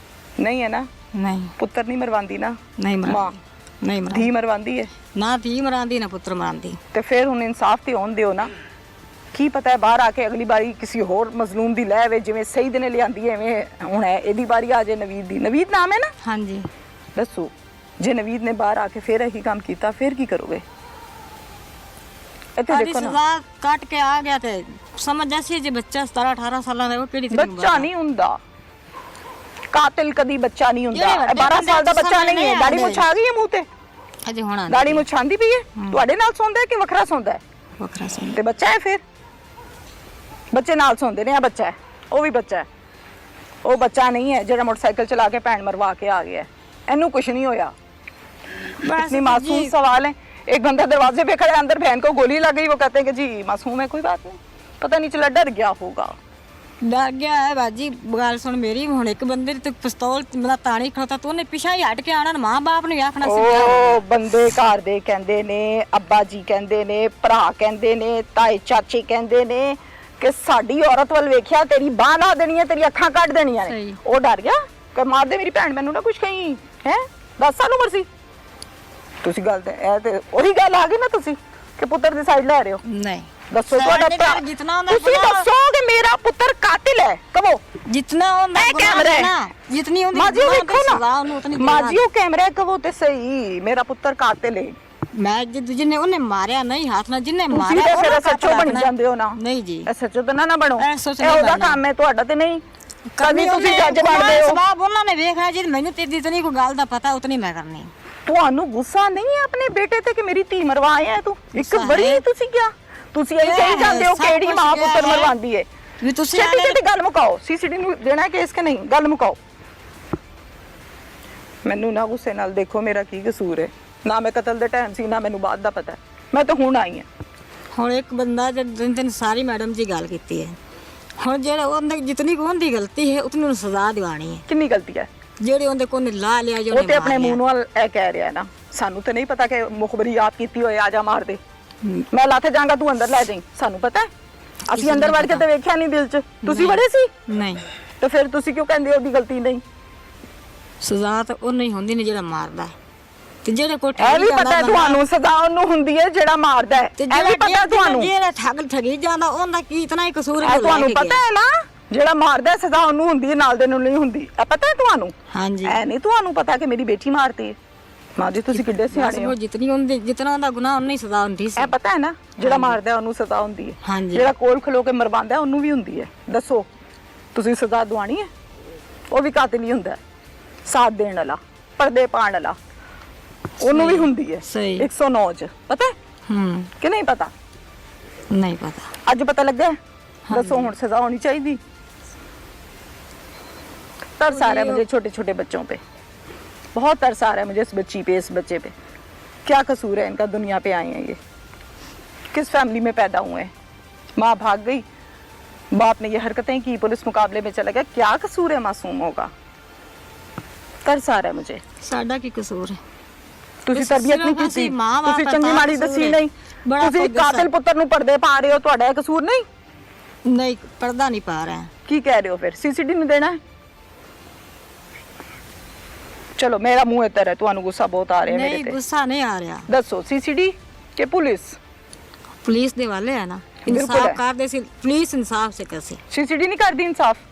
ਨਹੀਂ ਹੈ ਨਾ ਨਹੀਂ ਪੁੱਤਰ ਨਹੀਂ ਮਰਵਾਉਂਦੀ ਨਾ ਨਹੀਂ ਮਾਂ ਮਰਾਂਦੀ ਨਹੀਂ ਮਰਾਂਦੀ ਧੀ ਮਰਵਾਉਂਦੀ ਹੈ ਨਾ ਧੀ ਮਰਾਂਦੀ ਨਾ ਪੁੱਤਰ ਮਰਾਂਦੀ ਤੇ ਫਿਰ ਹੁਣ ਇਨਸਾਫ ਤੇ ਹੋਣ ਦਿਓ ਨਾ ਕੀ ਪਤਾ ਹੈ ਬਾਹਰ ਆ ਕੇ ਅਗਲੀ ਵਾਰੀ ਕਿਸੇ ਹੋਰ ਮਜ਼ਲੂਮ ਦੀ ਲੈ ਵੇ ਜਿਵੇਂ ਸਈਦ ਨੇ ਲਿਆਂਦੀ ਐਵੇਂ ਹੁਣ ਹੈ ਇਹਦੀ ਵਾਰੀ ਆ ਜੇ ਨਵੀਦ ਦੀ ਨਵੀਦ ਨਾਮ ਹੈ ਨਾ ਹਾਂਜੀ ਦੱਸੋ ਜੇ ਨਵੀਦ ਨੇ ਬਾਹਰ ਆ ਕੇ ਫਿਰ ਇਹੀ ਕੰਮ ਕੀਤਾ ਫਿਰ ਕੀ ਕਰੋਗੇ ਇੱਥੇ ਆਦੀ ਦੇਖੋ ਨਾ ਸਜ਼ਾ ਕੱਟ ਕੇ ਆ ਗਿਆ ਤੇ ਸਮਝ ਜਾਸੀ ਜੇ ਬੱਚਾ 17 18 ਸਾਲਾਂ ਦਾ ਉਹ ਕਿਹੜੀ ਤਰੀਕ ਬੱਚਾ ਨਹੀਂ ਹੁੰਦਾ ਕਾਤਿਲ ਕਦੀ ਬੱਚਾ ਨਹੀਂ ਹੁੰਦਾ ਜਿਹੜੇ ਇਹ 12 ਸਾਲ ਦਾ ਬੱਚਾ ਨਹੀਂ ਹੈ ਦਾੜੀ ਮੁੱਛ ਆ ਗਈ ਹੈ ਮੂੰਹ ਤੇ ਅਜੇ ਹੋਣਾ ਦਾੜੀ ਮੁੱਛ ਆਂਦੀ ਪਈ ਹੈ ਤੁਹਾਡੇ ਨਾਲ ਸੌਂਦਾ ਹੈ ਕਿ ਵੱਖਰਾ ਸੌਂਦਾ ਹੈ ਵੱਖਰਾ ਸੀ ਤੇ ਬੱਚਾ ਹੈ ਫਿਰ ਬੱਚੇ ਨਾਲ ਸੌਂਦੇ ਨੇ ਆ ਬੱਚਾ ਹੈ ਉਹ ਵੀ ਬੱਚਾ ਹੈ ਉਹ ਬੱਚਾ ਨਹੀਂ ਹੈ ਜਿਹੜਾ ਮੋਟਰਸਾਈਕਲ ਚਲਾ ਕੇ ਭੈਣ ਮਰਵਾ ਕੇ ਆ ਗਿਆ ਇਹਨੂੰ कुछ नहीं होया इतनी मासूम सवाल है एक बंदा दरवाजे पे खड़ा अंदर बहन को गोली लग गई वो कहते हैं कि जी मासूम है कोई बात नहीं पता नहीं चला डर गया होगा ਡਰ ਗਿਆ ਹੈ ਬਾਜੀ ਗੱਲ ਸੁਣ ਮੇਰੀ ਹੁਣ ਇੱਕ ਬੰਦੇ ਤੇ ਪਿਸਤੌਲ ਮਤਲਬ ਤਾਣੀ ਖੜਤਾ ਤੂੰ ਉਹਨੇ ਪਿਛਾ ਹੀ ਹਟ ਕੇ ਆਣਾ ਮਾਂ ਬਾਪ ਨੂੰ ਆਖਣਾ ਸੀ ਉਹ ਬੰਦੇ ਘਰ ਦੇ ਕਹਿੰਦੇ ਨੇ ਅੱਬਾ ਜੀ ਕਹਿੰਦੇ ਨੇ ਭਰਾ ਕਹਿੰਦੇ ਨੇ ਤਾਏ ਚਾਚੇ ਕਹਿੰਦੇ ਨੇ ਕਿ ਸਾਡੀ ਔਰਤ ਵੱਲ ਵੇਖਿਆ ਤੇਰੀ ਬਾਹ ਲਾ ਦੇਣੀ ਹੈ ਤੇਰੀ ਅੱਖਾਂ ਕੱਢ ਦੇਣੀਆਂ ਨੇ ਸਹੀ। ਉਹ ਡਰ ਗਿਆ ਕਿ ਮਾਰ ਦੇ ਮੇਰੀ ਭੈਣ ਮੈਨੂੰ ਨਾ ਕੁਝ ਕਹੀਂ ਹੈ 10 ਸਾਲ ਉਮਰ ਸੀ ਤੁਸੀਂ ਗੱਲ ਤੇ ਇਹ ਤੇ ਉਹੀ ਗੱਲ ਆ ਗਈ ਨਾ ਤੁਸੀਂ ਕਿ ਪੁੱਤਰ ਦੀ ਸਾਈਡ ਲੈ ਰਹੇ ਹੋ ਨਹੀਂ ਦੱਸੋ ਤੁਹਾਡਾ ਭਰਾ ਜਿਤਨਾ ਹੁੰਦਾ ਤੁਸੀਂ ਦੱਸੋ ਕਿ ਮੇਰਾ ਪੁੱਤਰ ਕਾਤਿਲ ਹੈ ਕਹੋ ਜਿਤਨਾ ਹੁੰਦਾ ਇਹ ਕੈਮਰਾ ਹੈ ਨਾ ਜਿਤਨੀ ਹੁੰਦੀ ਮਾਜੀ ਵੇਖੋ ਨਾ ਉਤਨੀ ਮਾਜੀ ਉਹ ਕੈਮਰਾ ਹੈ ਕਹੋ ਤੇ ਸਹੀ ਮੇਰਾ ਪੁੱਤਰ ਕਾਤਿਲ ਹੈ ਮੈਂ ਜਿਹਨੇ ਉਹਨੇ ਮਾਰਿਆ ਨਹੀਂ ਹੱਥ ਨਾਲ ਜਿਹਨੇ ਤੁਸੀਂ ਮਾਰਿਆ ਤਾਂ ਫਿਰ ਸੱਚੋ ਬਣ ਜਾਂਦੇ ਹੋ ਨਾ ਨਹੀਂ ਜੀ ਸੱਚੋ ਤਾਂ ਨਾ ਬਣੋ ਇਹ ਸੱਚ ਇਹ ਨਹੀਂ ਉਹਦਾ ਬਣਨਾ। ਕੰਮ ਹੈ ਤੁਹਾਡਾ ਤੇ ਨਹੀਂ ਕਦੀ ਤੁਸੀਂ ਉਹਨੇ ਜੱਜ ਬਣਦੇ ਹੋ ਸਵਾਬ ਉਹਨਾਂ ਨੇ ਵੇਖਿਆ ਜੀ ਮੈਨੂੰ ਤੇਰੀ ਇਤਨੀ ਕੋਈ ਗੱਲ ਦਾ ਪਤਾ ਉਤਨੀ ਮੈਂ ਕਰਨੀ ਤੁਹਾਨੂੰ ਗੁੱਸਾ ਨਹੀਂ ਹੈ ਆਪਣੇ ਬੇਟੇ ਤੇ ਕਿ ਮੇਰੀ ਧੀ ਮਰਵਾਇਆ ਹੈ ਤੂੰ ਇੱਕ ਗੁੱਸਾ ਬੜੀ ਹੈ। ਤੁਸੀਂ ਕਿਹਾ ਤੁਸੀਂ ਇਹ ਕਹੀ ਜਾਂਦੇ ਹੋ ਸਭ ਕਿਹੜੀ ਕੁਛ ਮਾਂ ਕਿਹਾ ਪੁੱਤਰ ਹੈ। ਮਰਵਾਉਂਦੀ ਹੈ ਵੀ ਤੁਸੀਂ ਛੇਤੀ ਛੇਤੀ ਗੱਲ ਮੁਕਾਓ ਸੀਸੀਟੀਵੀ ਨੂੰ ਦੇਣਾ ਕੇਸ ਕਿ ਨਹੀਂ ਗੱਲ ਮੁਕਾਓ ਮੈਨੂੰ ਨਾ ਗੁੱਸੇ ਨਾਲ ਦੇਖੋ ਮੇਰਾ ਕੀ ਕਸੂਰ ਹੈ ਨਾ ਮੈਂ ਕਤਲ ਦੇ ਟਾਈਮ ਸੀ ਨਾ ਮੈਨੂੰ ਬਾਅਦ ਦਾ ਪਤਾ ਹੈ ਮੈਂ ਤਾਂ ਹੁਣ ਆਈ ਹਾਂ ਹੁਣ ਇੱਕ ਬੰਦਾ ਜਦ ਦਿਨ ਸਾਰੀ ਮੈਡਮ ਜੀ ਗੱਲ ਕੀਤੀ ਹੈ ਹੁਣ ਜਿਹੜਾ ਉਹਦੇ ਜਿਤਨੀ ਕੋ ਉਹਦੀ ਗਲਤੀ ਹੈ ਉਤਨੀ ਨੂੰ ਸਜ਼ਾ ਦਿਵਾਣੀ ਹੈ ਕਿੰਨੀ ਗਲਤੀ ਹੈ ਜਿਹੜੇ ਉਹਦੇ ਕੋਲ ਲਾ ਲਿਆ ਜੋ ਉਹ ਤੇ ਆਪਣੇ ਮੂੰਹ ਨਾਲ ਇਹ ਕਹਿ ਰਿਹਾ ਨਾ ਸਾਨੂੰ ਤਾਂ ਨਹੀਂ ਪਤਾ ਕਿ ਮੁਖਬਰੀ ਆਪ ਕੀਤੀ ਹੋਏ ਆ ਜਾ ਮਾਰ ਦੇ ਮੈਂ ਲੱਥ ਜਾਵਾਂਗਾ ਤੂੰ ਅੰਦਰ ਲੈ ਜਾਈਂ ਸਾਨੂੰ ਪਤਾ ਹੈ ਅਸੀਂ ਅੰਦਰ ਵੜ ਕੇ ਤੇ ਵੇਖਿਆ ਨਹੀਂ ਦਿਲ 'ਚ ਤੁਸੀਂ ਵੜੇ ਸੀ ਨਹੀਂ ਤੇ ਫਿਰ ਤੁਸੀਂ ਕਿਉਂ ਕਹਿੰਦੇ ਉਹਦੀ ਗਲਤੀ ਨਹੀਂ ਸਜ਼ਾ ਤਾਂ ਉਹ ਨਹੀਂ ਹੁੰਦੀ ਨੇ ਜਿਹੜਾ ਮਾਰਦਾ ਹੈ। ਤੇ ਜਿਹੜੇ ਕੋਲ ਇਹ ਵੀ ਪਤਾ ਹੈ ਤੁਹਾਨੂੰ ਸਜ਼ਾ ਉਹਨੂੰ ਹੁੰਦੀ ਹੈ ਜਿਹੜਾ ਮਾਰਦਾ ਹੈ ਇਹ ਵੀ ਪਤਾ ਤੁਹਾਨੂੰ ਜਿਹੜਾ ਠੱਗੀ ਜਾਂਦਾ ਉਹਦਾ ਕੀ ਇਤਨਾ ਹੀ ਕਸੂਰ ਹੈ ਇਹ ਤੁਹਾਨੂੰ ਪਤਾ ਹੈ ਨਾ ਜਿਹੜਾ ਮਾਰਦਾ ਸਜ਼ਾ ਉਹਨੂੰ ਹੁੰਦੀ ਹੈ ਨਾਲ ਦੇ ਨੂੰ ਨਹੀਂ ਹੁੰਦੀ ਇਹ ਪਤਾ ਹੈ ਤੁਹਾਨੂੰ ਹਾਂਜੀ ਐ ਨਹੀਂ ਤੁਹਾਨੂੰ ਪਤਾ ਕਿ ਮੇਰੀ ਬੇਟੀ ਮਾਰਦੀ ਹੈ ਮਾਂ ਜੀ ਤੁਸੀਂ ਕਿੱਡੇ ਸਿਆਣੇ ਹੋ। ਜਿਤਨਾ ਉਹਦਾ ਗੁਨਾਹ ਉਨੀ ਸਜ਼ਾ ਹੁੰਦੀ ਸੀ। ਇਹ ਪਤਾ ਹੈ ਨਾ, ਜਿਹੜਾ ਮਾਰਦਾ ਉਹਨੂੰ ਸਜ਼ਾ ਹੁੰਦੀ ਹੈ, ਹਾਂਜੀ। ਜਿਹੜਾ ਕੋਲ ਖਲੋ ਕੇ ਮਰਵਾਉਂਦਾ ਉਹਨੂੰ ਵੀ ਹੁੰਦੀ ਹੈ। ਦੱਸੋ ਤੁਸੀਂ ਸਜ਼ਾ ਦਵਾਣੀ ਹੈ? ਉਹ ਵੀ ਕਾਤਿਲ ਹੀ ਹੁੰਦਾ ਹੈ, ਸਾਥ ਦੇਣ ਵਾਲਾ, ਪਰਦੇ ਪਾਉਣ ਵਾਲਾ, ਉਹਨੂੰ ਵੀ ਹੁੰਦੀ ਹੈ। ਸਹੀ। 109 ਚ ਪਤਾ ਹੈ ਕਿ ਨਹੀਂ ਪਤਾ? नहीं पता। ਅੱਜ ਪਤਾ ਲੱਗਾ? दसो ਹੁਣ सजा होनी चाहिए। तरस आ रहा है मुझे छोटे छोटे बच्चों पे, बहुत तरस आ रहा है मुझे इस बच्ची पे, इस बच्चे पे। क्या कसूर है इनका, दुनिया पे आए हैं ये, किस फैमिली में पैदा हुए हैं? माँ भाग गई, बाप ने ये हरकतें की, पुलिस मुकाबले में चला गया, क्या कसूर है मासूमों का? तरस आ रहा है मुझे। साडा की कसूर है? ਤੁਸੀਂ ਤਰਬੀਅਤ ਨਹੀਂ ਕੀਤੀ, ਤੁਸੀਂ ਚੰਗੀ ਮਾੜੀ ਦੱਸੀ ਨਹੀਂ, ਤੁਸੀਂ ਕਾਤਲ ਪੁੱਤਰ ਨੂੰ ਪਰਦੇ ਪਾ ਰਹੇ ਹੋ, ਤੁਹਾਡਾ ਕਸੂਰ ਨਹੀਂ? नहीं पर्दा नहीं पा रहे हैं। ਕੀ ਕਹਿ ਰਹੇ ਹੋ ਫਿਰ? ਸੀਸੀਟੀ ਨੂੰ ਦੇਣਾ ਹੈ? ਚਲੋ ਮੇਰਾ ਮੂੰਹ ਇੱਧਰ ਹੈ, ਤੁਹਾਨੂੰ ਗੁੱਸਾ ਬਹੁਤ ਆ ਰਿਹਾ ਮੇਰੇ नहीं ਤੇ। गुस्सा नहीं आ रहा। ਦੱਸੋ ਸੀਸੀਟੀ ਕਿ ਪੁਲਿਸ? पुलिस दे वाले है ना, बिल्कुल इंसाफ है। कर दे सी, पुलिस इंसाफ से कैसे? ਸੀਸੀਟੀ ਨਹੀਂ ਕਰਦੀ ਇਨਸਾਫ?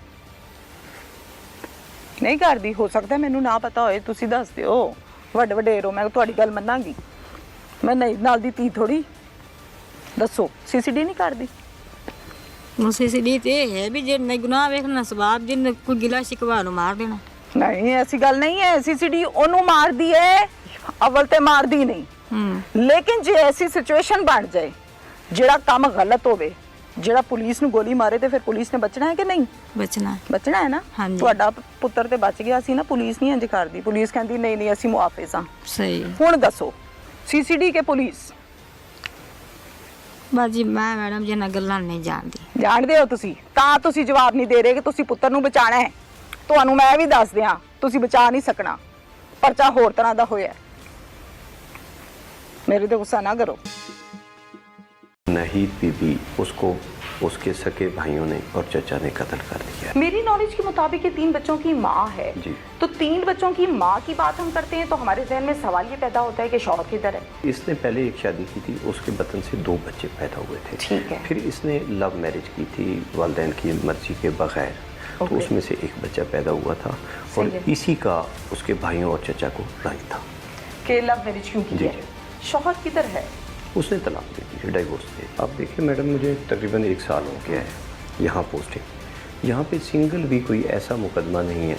ਨਹੀਂ ਕਰਦੀ? ਹੋ ਸਕਦਾ ਮੈਨੂੰ ਨਾ ਪਤਾ ਹੋਏ, ਤੁਸੀਂ ਦੱਸ ਦਿਓ। ਵੱਡ ਵਡੇਰੋ, ਮੈਂ ਤੁਹਾਡੀ ਗੱਲ ਮੰਨਾਂਗੀ, ਮੈਂ ਨਹੀਂ ਨਾਲ ਦੀ ਧੀ ਥੋੜੀ। ਦੱਸੋ ਸੀਸੀਟੀ ਨਹੀਂ ਕਰਦੀ? सीसीडी ते है भी जे नहीं गुनाह वेखना सबाब जिन कोई गिला शिकवा नु मार देना। नहीं ऐसी गल नहीं है, सीसीडी ओनू मारदी है, अवल ते मारदी नहीं। लेकिन जे ऐसी सिचुएशन बन जाए जेड़ा काम गलत होवे, जेड़ा पुलिस नु गोली मारे, ते फिर पुलिस ने बचना है कि नहीं? बचना है। बचना है ना। हाँ जी। ਤੁਹਾਡਾ ਪੁੱਤਰ ਤੇ ਬਚ ਗਿਆ ਸੀ ਨਾ, ਪੁਲਿਸ ਨਹੀਂ ਇੰਜ ਕਰਦੀ। ਪੁਲਿਸ ਕਹਿੰਦੀ ਨਹੀਂ ਨਹੀਂ ਅਸੀਂ ਮੁਆਫਿਜ਼ ਹਾਂ। सही। ਹੁਣ ਦੱਸੋ ਸੀਸੀਡੀ ਕੇ ਪੁਲਿਸ? बाजी मैं मैडम जी ना गल्लां नहीं जानदी। ਜਾਣਦੇ ਹੋ ਤੁਸੀਂ, ਤਾਂ ਤੁਸੀਂ ਜਵਾਬ ਨਹੀਂ ਦੇ ਰਹੇ ਕਿ ਤੁਸੀਂ ਪੁੱਤਰ ਨੂੰ ਬਚਾਣਾ ਹੈ। ਤੁਹਾਨੂੰ ਮੈਂ ਵੀ ਦੱਸ ਦਿਆਂ, ਤੁਸੀਂ ਬਚਾ ਨਹੀਂ ਸਕਣਾ, ਪਰਚਾ ਹੋਰ ਤਰ੍ਹਾਂ ਦਾ ਹੋਇਆ। ਮੇਰੇ ਤੇ ਗੁੱਸਾ ਨਾ ਕਰੋ। नाहीद बीबी उसको उसके सके भाइयों ने और चचा ने कत्ल कर दिया। मेरी नॉलेज के मुताबिक ये 3 बच्चों की माँ है जी। तो 3 बच्चों की माँ की बात हम करते हैं तो हमारे जहन में सवाल ये पैदा होता है कि शौहर किधर है? इसने पहले एक शादी की थी, उसके बतन से 2 बच्चे पैदा हुए थे। ठीक है। फिर इसने लव मैरिज की थी वालिदैन की मर्जी के बगैर, तो उसमें से एक बच्चा पैदा हुआ था और इसी का उसके भाइयों और चचा को राज था कि लव मैरिज क्यों की है? शौहर किधर है? उसने तलाक दे दी, डिवोर्स दे। आप देखिए मैडम, मुझे तकरीबन 1 साल हो गया है यहाँ पोस्टिंग। यहाँ पे सिंगल भी कोई ऐसा मुकदमा नहीं है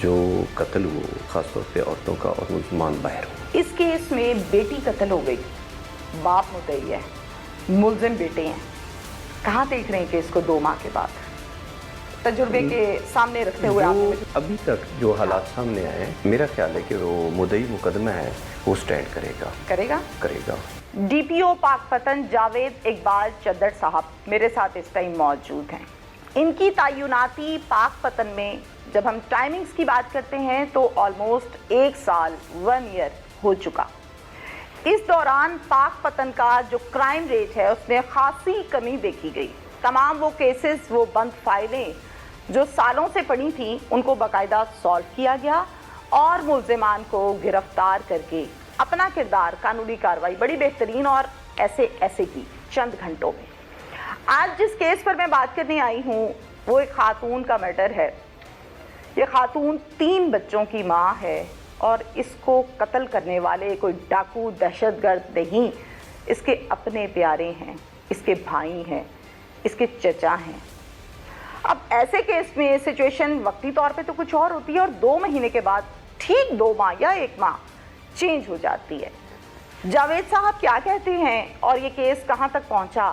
जो कत्ल हो, ख़ासतौर पे औरतों का, और मुसलमान बाहर हो। इस केस में बेटी कत्ल हो गई, बाप मुद्दई है, मुलजिम बेटे हैं। कहाँ देख रहे हैं केस को 2 माह के बाद? तजुर्बे के सामने रखते हुए अभी तक जो हालात सामने आए हैं, मेरा ख्याल है कि वो मुद्दई मुकदमा है, वो स्टैंड करेगा। डीपीओ पाकपतन जावेद इकबाल चद्दड़ साहब मेरे साथ इस टाइम मौजूद हैं। इनकी तैनाती पाकपतन में जब हम टाइमिंग्स की बात करते हैं तो ऑलमोस्ट 1 साल 1 ईयर हो चुका। इस दौरान पाकपतन का जो क्राइम रेट है उसमें खासी कमी देखी गई। तमाम वो केसेस, वो बंद फाइलें जो सालों से पड़ी थी, उनको बाकायदा सॉल्व किया गया और मुल्जिमान को गिरफ्तार करके अपना किरदार, कानूनी कार्रवाई बड़ी बेहतरीन और ऐसे की चंद घंटों में। आज जिस केस पर मैं बात करने आई हूँ वो एक खातून का मर्डर है। ये खातून 3 बच्चों की माँ है और इसको कत्ल करने वाले कोई डाकू दहशतगर्द नहीं, इसके अपने प्यारे हैं, इसके भाई हैं, इसके चचा हैं। अब ऐसे केस में सिचुएशन वक्ती तौर पे तो कुछ और होती है और 2 महीने के बाद ठीक 2 माह या 1 माह चेंज हो जाती है। जावेद साहब क्या कहते हैं और ये केस कहाँ तक पहुँचा,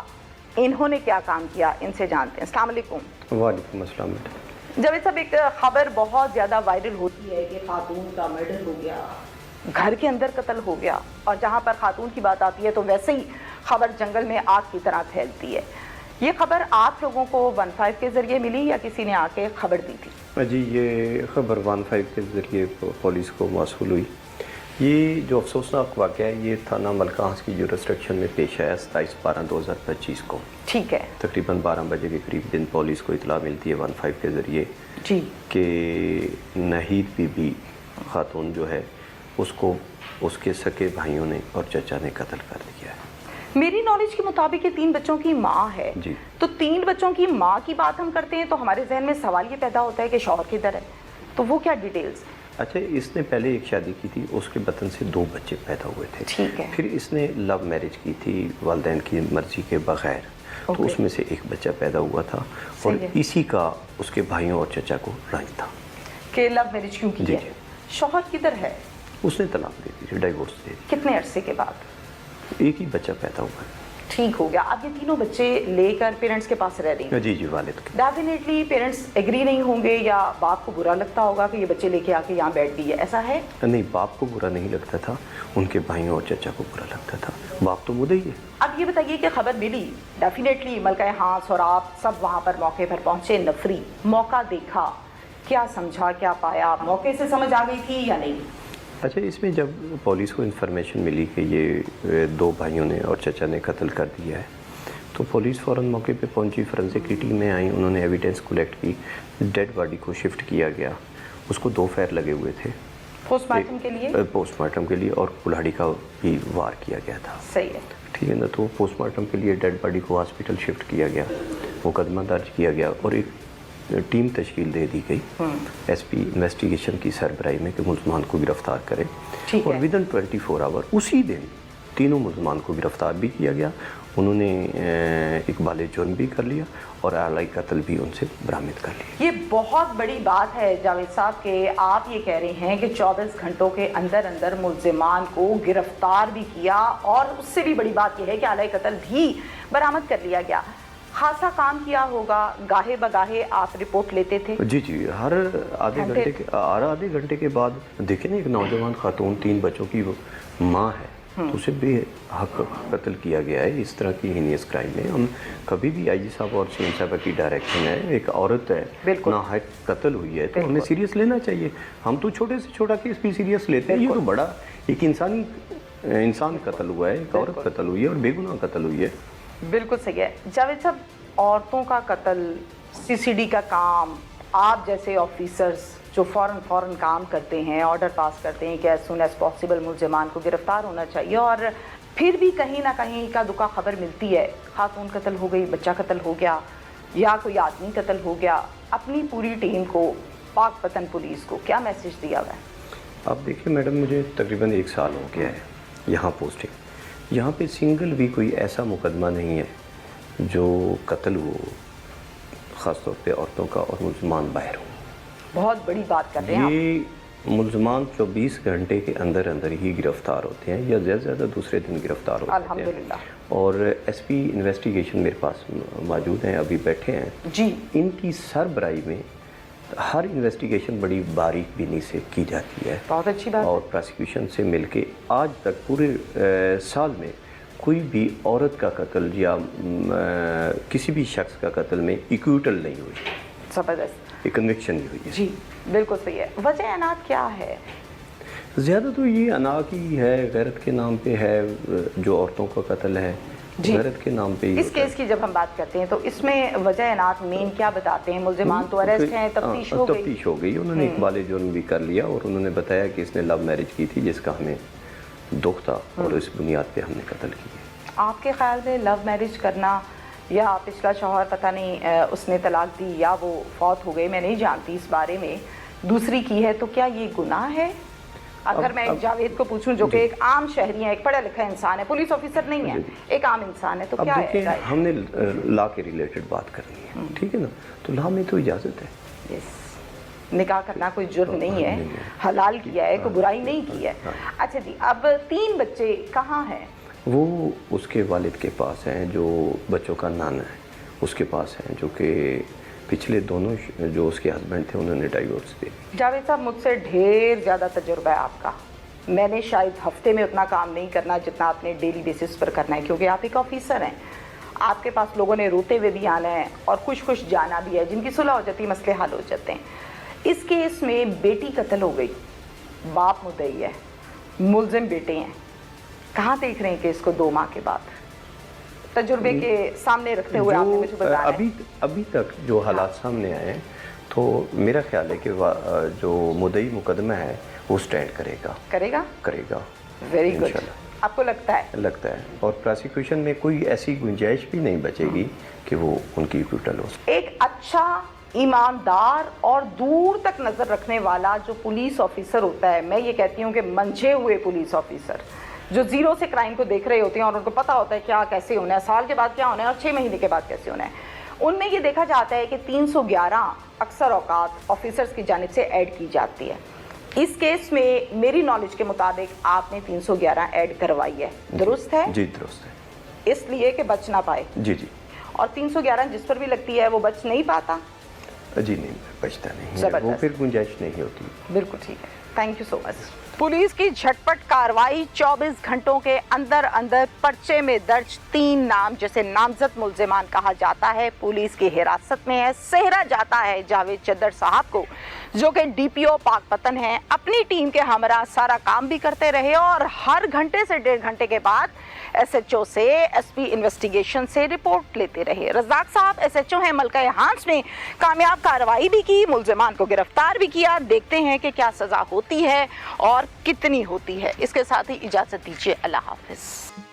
इन्होंने क्या काम किया, इनसे जानते हैं। अस्सलाम वालेकुम। वालेकुम अस्सलाम। जावेद साहब, एक खबर बहुत ज़्यादा वायरल होती है कि खातून का मर्डर हो गया, घर के अंदर कत्ल हो गया, और जहाँ पर खातून की बात आती है तो वैसे ही खबर जंगल में आग की तरह फैलती है। ये खबर आप लोगों को 15 के ज़रिए मिली या किसी ने आके खबर दी थी? जी, ये खबर 15 के ज़रिए पुलिस को मौसूल हुई। ये जो अफसोसनाक वाक़या है, ये थाना मलकांस की जुरिस्डिक्शन में पेश आया 27/12/2025 को। ठीक है। तकरीबन 12 बजे के करीब दिन पुलिस को इतला मिलती है 15 के ज़रिए जी कि नाहीद बीबी खातून जो है उसको उसके सके भाइयों ने और चचा ने कत्ल कर दिया है। मेरी नॉलेज के मुताबिक ये 3 बच्चों की माँ है जी। तो 3 बच्चों की माँ की बात हम करते हैं तो हमारे जहन में सवाल ये पैदा होता है कि शौहर किधर है, तो वो क्या डिटेल्स? अच्छा, इसने पहले एक शादी की थी, उसके बतन से 2 बच्चे पैदा हुए थे। ठीक है। फिर इसने लव मैरिज की थी वालिदैन की मर्जी के बगैर, तो उसमें से एक बच्चा पैदा हुआ था और इसी का उसके भाइयों और चचा को रंज था कि लव मैरिज क्यों की है। शौहर किधर है? उसने तलाक दे दी, डाइवोर्स दे दी। कितने अरसे के बाद? एक ही बच्चा पैदा हुआ है। ठीक हो गया। अब ये तीनों बच्चे लेकर पेरेंट्स के पास रह रही हैं। जी जी, वालिद के। डेफिनेटली पेरेंट्स एग्री नहीं होंगे या बाप को बुरा लगता होगा कि ये बच्चे लेके आके यहाँ बैठ गई है, ऐसा है? नहीं, बाप को बुरा नहीं लगता था, उनके भाइयों और चचा को बुरा लगता था। बाप तो मुद्दई है। अब ये बताइए कि खबर मिली, डेफिनेटली मलका हांस और आप सब वहाँ पर मौके पर पहुँचे, नफरी मौका देखा, क्या समझा, क्या पाया, मौके से समझ आ गई थी या नहीं? अच्छा, इसमें जब पुलिस को इन्फॉर्मेशन मिली कि ये 2 भाइयों ने और चचा ने कत्ल कर दिया है, तो पुलिस फ़ौरन मौके पे पहुंची, फोरेंसिक की टीमें आई, उन्होंने एविडेंस कलेक्ट की, डेड बॉडी को शिफ्ट किया गया। उसको 2 फायर लगे हुए थे पोस्टमार्टम के लिए, पोस्टमार्टम के लिए, और कुल्हाड़ी का भी वार किया गया था। सही है, ठीक है ना। तो पोस्टमार्टम के लिए डेड बॉडी को हॉस्पिटल शिफ्ट किया गया, मुकदमा दर्ज किया गया और एक टीम तश्कील दे दी गई एसपी इन्वेस्टिगेशन की सरबराही में कि मुलजमान को गिरफ्तार करें। और विदिन 24 आवर उसी दिन तीनों मुलजमान को गिरफ्तार भी किया गया। उन्होंने इकबाल जुर्म भी कर लिया और आलाई कत्ल भी उनसे बरामद कर लिया। ये बहुत बड़ी बात है जावेद साहब के आप ये कह रहे हैं कि 24 घंटों के अंदर अंदर मुलजिमान को गिरफ्तार भी किया और उससे भी बड़ी बात यह है कि आलाई कत्ल भी बरामद कर लिया गया। खासा काम किया होगा, गाहे बगाहे आप रिपोर्ट लेते थे? जी जी, हर आधे घंटे के बाद देखें ना, एक नौजवान खातून 3 बच्चों की माँ है, तो उसे बेहक कत्ल किया गया है इस तरह की हीनियस क्राइम में। हम कभी भी आईजी साहब और सीएम साहब की डायरेक्शन है, एक औरत है नाहक कत्ल हुई है तो हमें सीरियस लेना चाहिए। हम तो छोटे से छोटा केस भी सीरियस लेते हैं, ये तो बड़ा एक इंसान कत्ल हुआ है, एक औरत कत्ल हुई है और बेगुनाह कत्ल हुई है। बिल्कुल सही है जावेद साहब, औरतों का कत्ल, सीसीडी का काम, आप जैसे ऑफिसर्स जो फ़ौरन काम करते हैं, ऑर्डर पास करते हैं कि एज सुन एज पॉसिबल मुलजिमान को गिरफ्तार होना चाहिए, और फिर भी कहीं ना कहीं का दुखा खबर मिलती है, खातून कत्ल हो गई, बच्चा कत्ल हो गया या कोई आदमी कत्ल हो गया, अपनी पूरी टीम को, पाकपतन पुलिस को क्या मैसेज दिया हुआ है? आप देखिए मैडम, मुझे तकरीबन 1 साल हो गया है यहाँ पोस्टिंग। यहाँ पे सिंगल भी कोई ऐसा मुकदमा नहीं है जो कत्ल हो, ख़ास तौर पे औरतों का, और मुलजमान बाहर हो। बहुत बड़ी बात कर रहे हैं ये मुलजमान 24 घंटे के अंदर अंदर ही गिरफ्तार होते हैं या ज़्यादा से ज़्यादा दूसरे दिन गिरफ्तार होते हैं अल्हम्दुलिल्लाह। और एसपी इन्वेस्टिगेशन मेरे पास मौजूद हैं, अभी बैठे हैं जी। इनकी सरबराही में हर इन्वेस्टिगेशन बड़ी बारीक बीनी से की जाती है, बहुत अच्छी बात। और प्रोसिक्यूशन से मिलके आज तक पूरे साल में कोई भी औरत का कत्ल या किसी भी शख्स का कत्ल में इक्विटल नहीं हुई, ज़बरदस्त एक कन्विक्शन नहीं हुई है। जी बिल्कुल सही है। वजह अनाथ क्या है? ज़्यादा तो ये अना की है, गैरत के नाम पे है, जो औरतों का कत्ल है गैरत के नाम पे। इस केस की जब हम बात करते हैं तो इसमें वजह अनाथ मेन क्या बताते हैं? मुलजिमान तो अरेस्ट हैं, तफ्तीश हो गई, उन्होंने इकबाल जुर्म भी कर लिया और उन्होंने बताया कि इसने लव मैरिज की थी जिसका हमें दुख था और इस बुनियाद पे हमने कत्ल किया। आपके ख्याल में लव मैरिज करना या पिछला शौहर पता नहीं उसने तलाक दी या वो फौत हो गए, मैं नहीं जानती इस बारे में, दूसरी की है, तो क्या ये गुनाह है? अगर मैं एक जावेद को पूछूं जो कि एक आम शहरी है, एक पढ़ा लिखा इंसान है, पुलिस ऑफिसर नहीं है, एक आम इंसान है, तो क्या है? हमने लॉ के रिलेटेड बात करनी है, ठीक है ना, तो लॉ में तो इजाज़त है। यस, निकाह करना कोई जुर्म नहीं है, हलाल किया है, कोई बुराई नहीं की है। अच्छा जी, अब 3 बच्चे कहाँ हैं? वो उसके वालिद के पास हैं, जो बच्चों का नाना है उसके पास हैं, जो कि पिछले दोनों जो उसके हस्बैंड थे उन्होंने डाइवोर्स दे। जावेद साहब, मुझसे ढेर ज़्यादा तजुर्बा है आपका, मैंने शायद हफ्ते में उतना काम नहीं करना जितना आपने डेली बेसिस पर करना है, क्योंकि आप एक ऑफिसर हैं, आपके पास लोगों ने रोते हुए भी आना है और खुश खुश जाना भी है, जिनकी सुलह हो जाती है, मसले हल हो जाते हैं। इस केस में बेटी कत्ल हो गई, बाप मुद्दई है, मुलजिम बेटे हैं, कहाँ देख रहे हैं केस को 2 माह के बाद? तजुर्बे के सामने रखते हुए आपने मुझे बताया अभी तक जो हालात सामने आए हैं, तो मेरा ख्याल है कि जो मुद्दई मुकदमा है वो स्टैंड करेगा। Very good. आपको लगता है? और प्रोसिक्यूशन में कोई ऐसी गुंजाइश भी नहीं बचेगी कि वो उनकी इक्विटल हो। एक अच्छा ईमानदार और दूर तक नजर रखने वाला जो पुलिस ऑफिसर होता है, मैं ये कहती हूँ कि मंझे हुए पुलिस ऑफिसर जो जीरो से क्राइम को देख रहे होते हैं और उनको पता होता है क्या कैसे होना है, साल के बाद क्या होना है और 6 महीने के बाद कैसे होना है, उनमें ये देखा जाता है कि 311 अक्सर औकात ऑफिसर्स की जानिब से ऐड की जाती है। इस केस में मेरी नॉलेज के मुताबिक आपने 311 ऐड करवाई है, दुरुस्त है? जी दुरुस्त है। इसलिए कि बच ना पाए? जी जी। और 311 जिस पर भी लगती है वो बच नहीं पाता? जी नहीं, बचता नहीं है, वो फिर गुंजाइश नहीं होती। बिल्कुल ठीक है, thank you so much. Police की झटपट कार्रवाई, 24 घंटों के अंदर अंदर पर्चे में दर्ज 3 नाम जिसे नामजद मुल्जिमान कहा जाता है पुलिस की हिरासत में है। सेहरा जाता है जावेद चद्दर साहब को जो कि डीपीओ पाकपतन है, अपनी टीम के हमरा सारा काम भी करते रहे और हर घंटे से 1.5 घंटे के बाद एसएचओ से एसपी इन्वेस्टिगेशन से रिपोर्ट लेते रहे। रज़ाक साहब एसएचओ हैं, मलका हांस में कामयाब कार्रवाई भी की, मुल्जिमान को गिरफ्तार भी किया। देखते हैं कि क्या सज़ा होती है और कितनी होती है। इसके साथ ही इजाज़त दीजिए, अल्लाह हाफिज़।